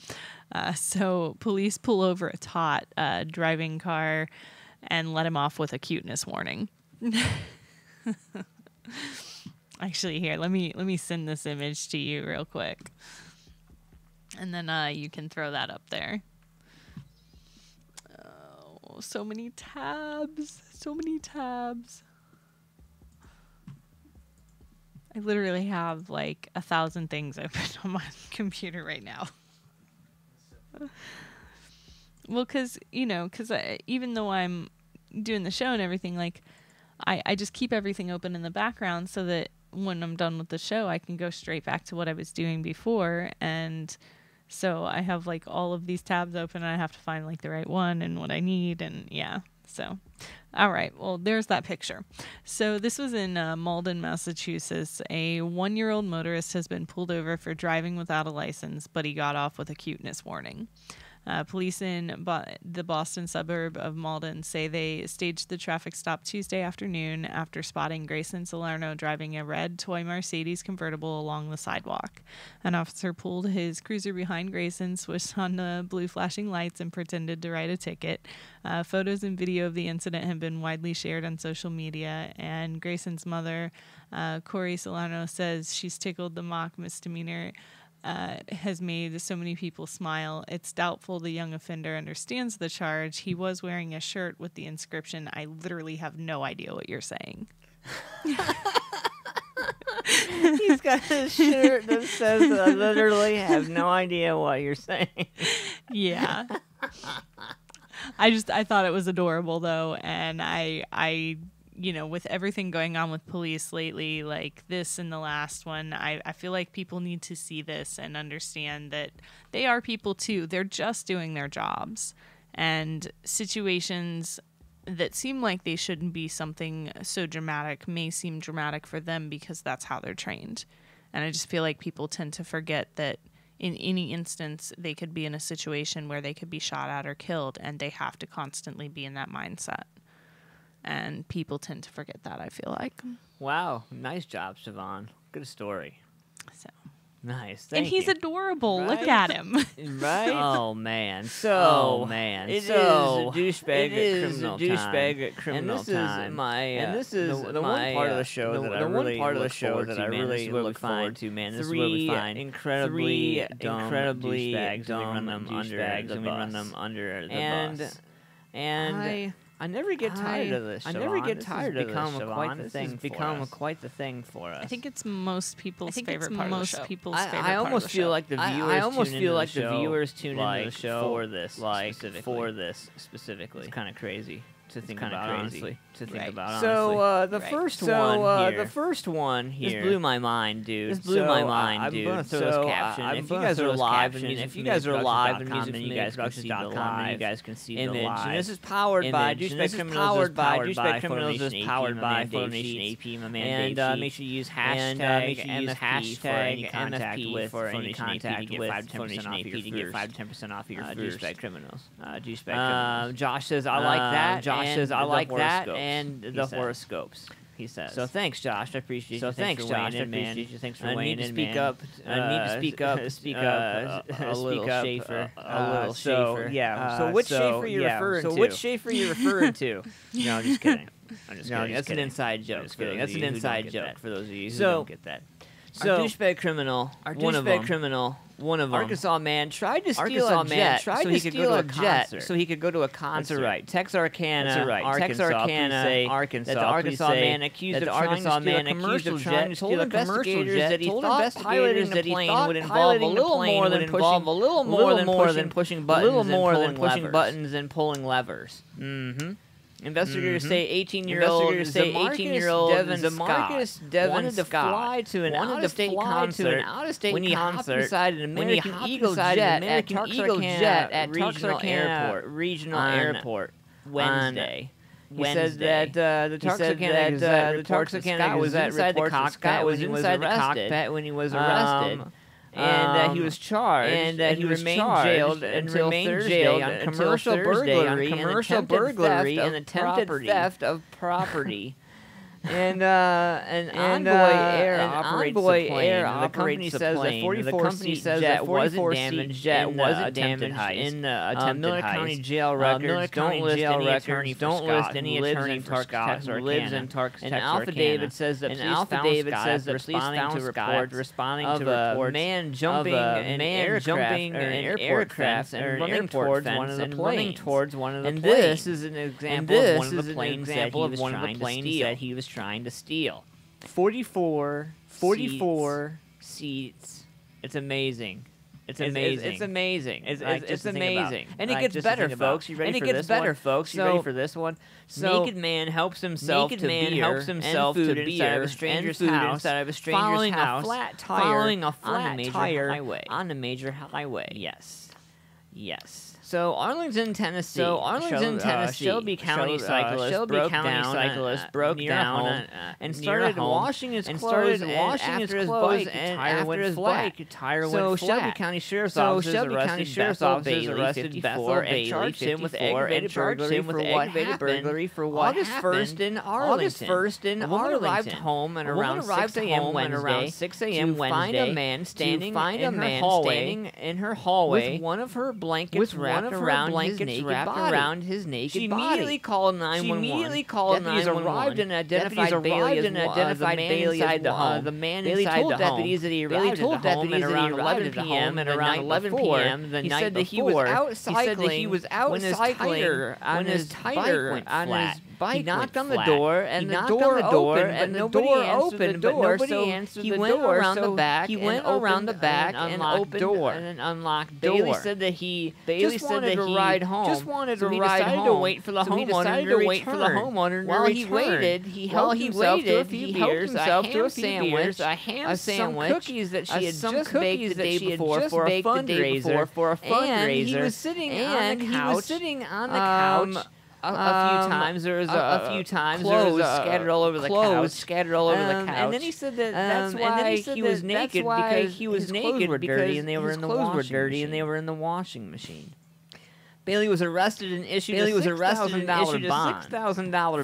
So police pull over a tot driving car and let him off with a cuteness warning. Actually, here, let me send this image to you real quick, and then you can throw that up there. Oh, so many tabs. So many tabs. I literally have like 1,000 things open on my computer right now. Well, because even though I'm doing the show and everything, like, I just keep everything open in the background so that when I'm done with the show, I can go straight back to what I was doing before. And so I have like all of these tabs open and I have to find like the right one and what I need. And yeah, so, all right. Well, there's that picture. So this was in Malden, Massachusetts. A 1-year-old motorist has been pulled over for driving without a license, but he got off with a cuteness warning. Police in the Boston suburb of Malden say they staged the traffic stop Tuesday afternoon after spotting Grayson Salerno driving a red toy Mercedes convertible along the sidewalk. An officer pulled his cruiser behind Grayson, switched on the blue flashing lights, and pretended to write a ticket. Photos and video of the incident have been widely shared on social media, and Grayson's mother, Corey Salerno, says she's tickled the mock misdemeanor has made so many people smile. It's doubtful the young offender understands the charge. He was wearing a shirt with the inscription, "I literally have no idea what you're saying." He's got a shirt that says, "I literally have no idea what you're saying." Yeah. I thought it was adorable though, and I you know, with everything going on with police lately, like this and the last one, I feel like people need to see this and understand that they are people too. They're just doing their jobs. And situations that seem like they shouldn't be something so dramatic may seem dramatic for them because that's how they're trained. And I just feel like people tend to forget that in any instance, they could be in a situation where they could be shot at or killed, and they have to constantly be in that mindset. And people tend to forget that, I feel like. Wow. Nice job, Siobhan. Good story. So nice. Thank and he's you. adorable. Right? Look at him. Right? Oh, man. So, it is a douchebag at criminal time. And this is the one part of the show that I really look forward to, man. This is where we find incredibly douchebags, and we run them under the bus. And I never get tired of this. I never get tired of this. Become quite the thing for us. I think it's most people's favorite part of the show. I almost feel like the viewers tune into the show for this, specifically. It's kind of crazy to think about, honestly. So the first one here. This blew my mind, dude. I'm gonna throw this caption. If you guys are alive, and you guys can see the live image. And this is powered by Douchebag Criminals. Is powered by Formation AP. My man, and make sure you use hashtag MFP for any contact with Formation AP to get 5-10% off your Douchebag Criminals. Josh says I like that. I like that, and the horoscopes. He says. So thanks, Josh. I appreciate you. Thanks for weighing in, man. Thanks for weighing in, man. I need to speak up. A little Shafer. So yeah. So which Shafer you referring to? No, I'm just kidding. That's an inside joke. That's an inside joke for those of you who don't get that. So, our douchebag criminal, one of them, Arkansas man tried to steal a jet so he could go to a concert. That's right. Texarkana, Arkansas, that the Arkansas man accused of trying to steal a commercial jet told investigators that he thought piloting the plane would involve a little more than pushing buttons and pulling levers. Mm-hmm. Investigators say 18-year-old Demarcus Devon wanted to fly to an out-of-state concert when he hopped inside an American Eagle jet at Texarkana Regional Airport Wednesday. He says that the Texarkana was inside the cockpit when he was arrested. And he was charged, and he remained jailed until Thursday on commercial burglary and attempted theft of property. And Envoy Air operates the company says the 44C jet wasn't damaged in the attempted heist. Miller County jail records don't list any attorney for Scott who lives in Texarkana. An affidavit says that police found Scott responding to reports of a man jumping an aircraft and running towards one of the planes. And this is an example of one of the planes that he was trying to steal. 44 seats. It's amazing. It's amazing. It's amazing. It's amazing. And it gets better, folks. You ready for this one? You ready for this one? So, naked man helps himself to beer and food inside of a stranger's house, following a flat tire on a major highway. Yes. Yes. So Arlington, Tennessee. Shelby County cyclist broke down and started washing his clothes after his bike tire went flat. So Shelby County Sheriff's Office arrested Bethel and charged him with aggravated burglary for what happened in Arlington. A woman arrived home at around 6 a.m. Wednesday to find a man standing in her hallway with one of her blankets wrapped around his naked body. She immediately called 911. Deputies arrived and identified Bailey as the man inside the home. Bailey told deputies that he arrived at the home at around 11 p.m. the night before. He said that he was out cycling when his tire on his bike he knocked on the door, and the door opened, but nobody answered the door, so he went around the back and opened an unlocked door. Bailey said that he just wanted to ride home. So he decided to wait for the homeowner to return. While he waited, he helped himself to a few beers, a ham sandwich, some cookies that she had just baked the day before for a fundraiser, and he was sitting on the couch. A few times there was scattered all over the couch. And then he said that that's why he was naked because his clothes were dirty and they were in the washing machine. Bailey was arrested and issued a $6,000 bond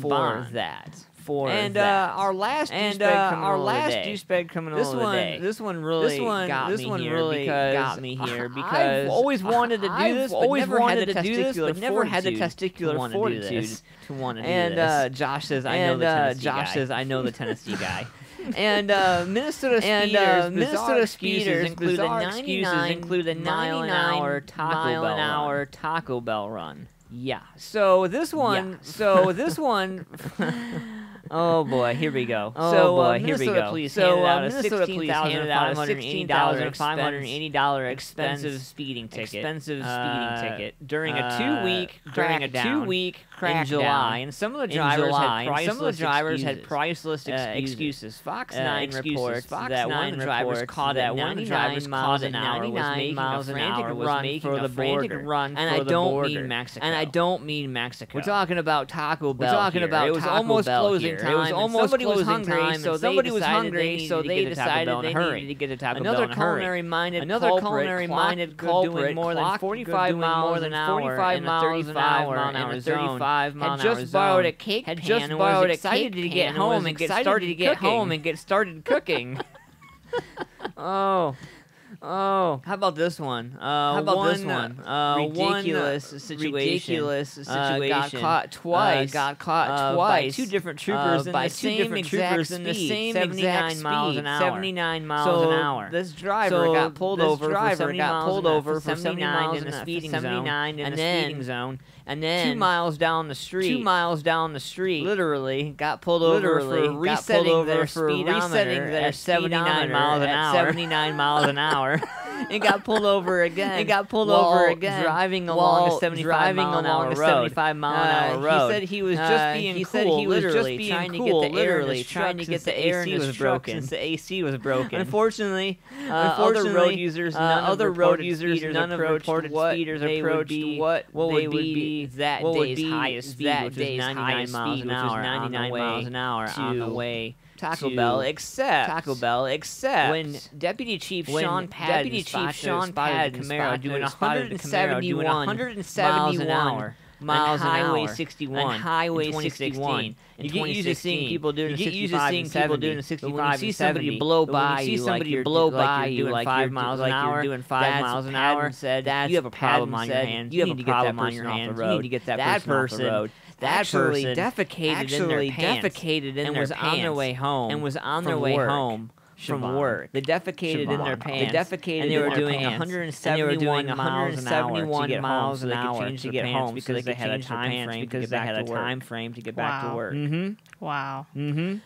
for that. Our last douchebag criminal of the day. This one really got me here because I've always wanted to do this, but never had the testicular fortitude to want to do this. And Josh says, I know the Tennessee guy. And Minnesota speeders include a 99-mile-an-hour Taco Bell run. Yeah. So this one. Oh boy, here we go. Minnesota police handed out a $16,580 expensive speeding ticket during a 2-week crackdown in July, and some of the drivers had priceless excuses. Fox 9 reports that one of the drivers caught at 99 miles an hour was making a frantic run for the border. And I don't mean Mexico. We're talking about Taco Bell. It was almost closing time. Somebody was hungry, so they decided they needed to get a Taco Bell in a hurry. Another culinary-minded culprit doing more than 45 miles an hour in a 35-mile-an-hour zone had just borrowed a cake pan and was excited to get home and get started cooking. Oh, how about this one? Ridiculous situation. Got caught twice. By two different troopers in the same exact speed, 79 miles an hour. This driver got pulled over for 79 in the speeding zone. And then 2 miles down the street, literally got pulled over for resetting their speedometer at 79 miles an hour. And got pulled over again. Driving along a 75-mile-an-hour road. He said he was just being cool, literally trying to get the air in his truck since the AC was broken. Unfortunately, other road users, none of the reported speeders approached what would be that day's highest speed, which was 99 miles an hour on the way Taco Bell, except when Deputy Chief Sean Padden spotted Camaro doing 171 miles an hour on Highway 61. You get used to seeing people doing a 65 and 70. When you see somebody blow by you like 5 miles an hour, you have a problem on your hands. You need to get that person off the road. You need to get that person off the road. That person defecated in their pants and was on their way home from work. They defecated in their pants. They defecated and they were doing 171 miles an hour to get home because they had a time frame to get back to work. Wow.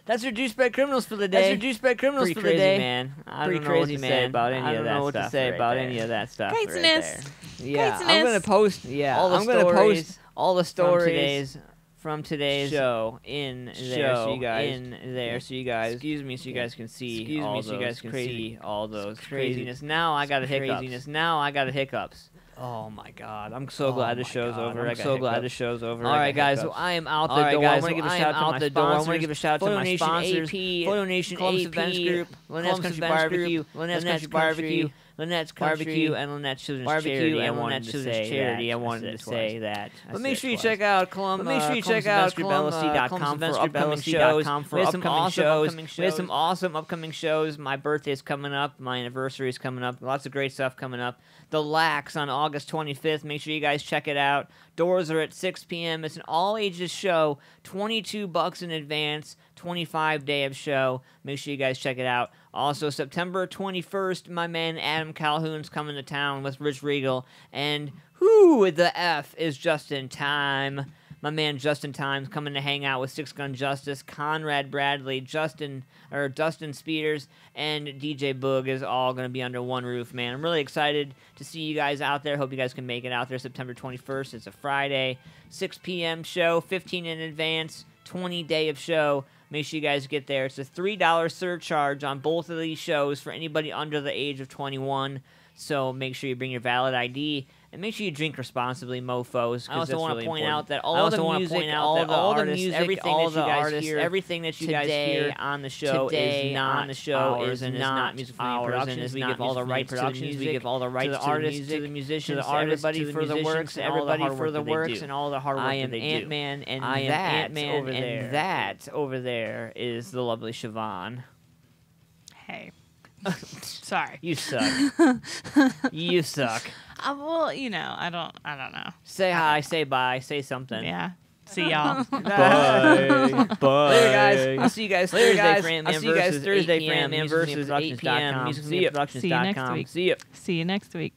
That's your douchebag criminals for the day. That's your douchebag criminals for the day, man. Pretty crazy, man. About any of that stuff. I don't know what to say about any of that stuff. Craziness. Yeah, I'm gonna post. Yeah, I'm gonna post all the stories from today's show in there, so you guys. Excuse me, so you guys can see. All those craziness. Now I got hiccups. Oh my God! I'm so glad the show's over. I'm so glad the show's over. All right, guys. So I am out the door. I want to give a shout out to my sponsors. I want to give a shout out to my sponsors. Photo Nation AP, Events Group, Lynette's Country Barbecue, Lynette's Country Barbecue, Lynette's Barbecue, and Lynette's Children's Charity. I wanted to say that. But make sure you check out ColumbusBellC.com for upcoming shows. We have some awesome upcoming shows. My birthday's coming up. My anniversary's coming up. Lots of great stuff coming up. The Lax on August 25th. Make sure you guys check it out. Doors are at 6 p.m. It's an all-ages show. $22 in advance. 25 day of show. Make sure you guys check it out. Also, September 21st, my man Adam Calhoun's coming to town with Rich Regal. And who the F is Justin Time? My man Justin Time's coming to hang out with Six Gun Justice, Conrad Bradley, Dustin Spears, and DJ Boog is all going to be under one roof, man. I'm really excited to see you guys out there. Hope you guys can make it out there September 21st. It's a Friday, 6 p.m. show, 15 in advance, 20 day of show. Make sure you guys get there. It's a $3 surcharge on both of these shows for anybody under the age of 21. So make sure you bring your valid ID. And make sure you drink responsibly, mofos. I also want to point out that all the music, everything that you guys hear on the show is not ours and is not music Productions. We give all the rights to the music. We give all the rights to the artists, to the musicians, everybody for the works, and all the hard work that they do. I am Antman, and I am Antman over there. And that over there is the lovely Siobhan. Hey. Sorry. You suck. You suck. Well, I don't know. Say hi, say bye, say something. Yeah. See y'all. Bye. Bye. Later, guys. I'll see you guys Thursday for Antman versus 8 p.m. See you next week.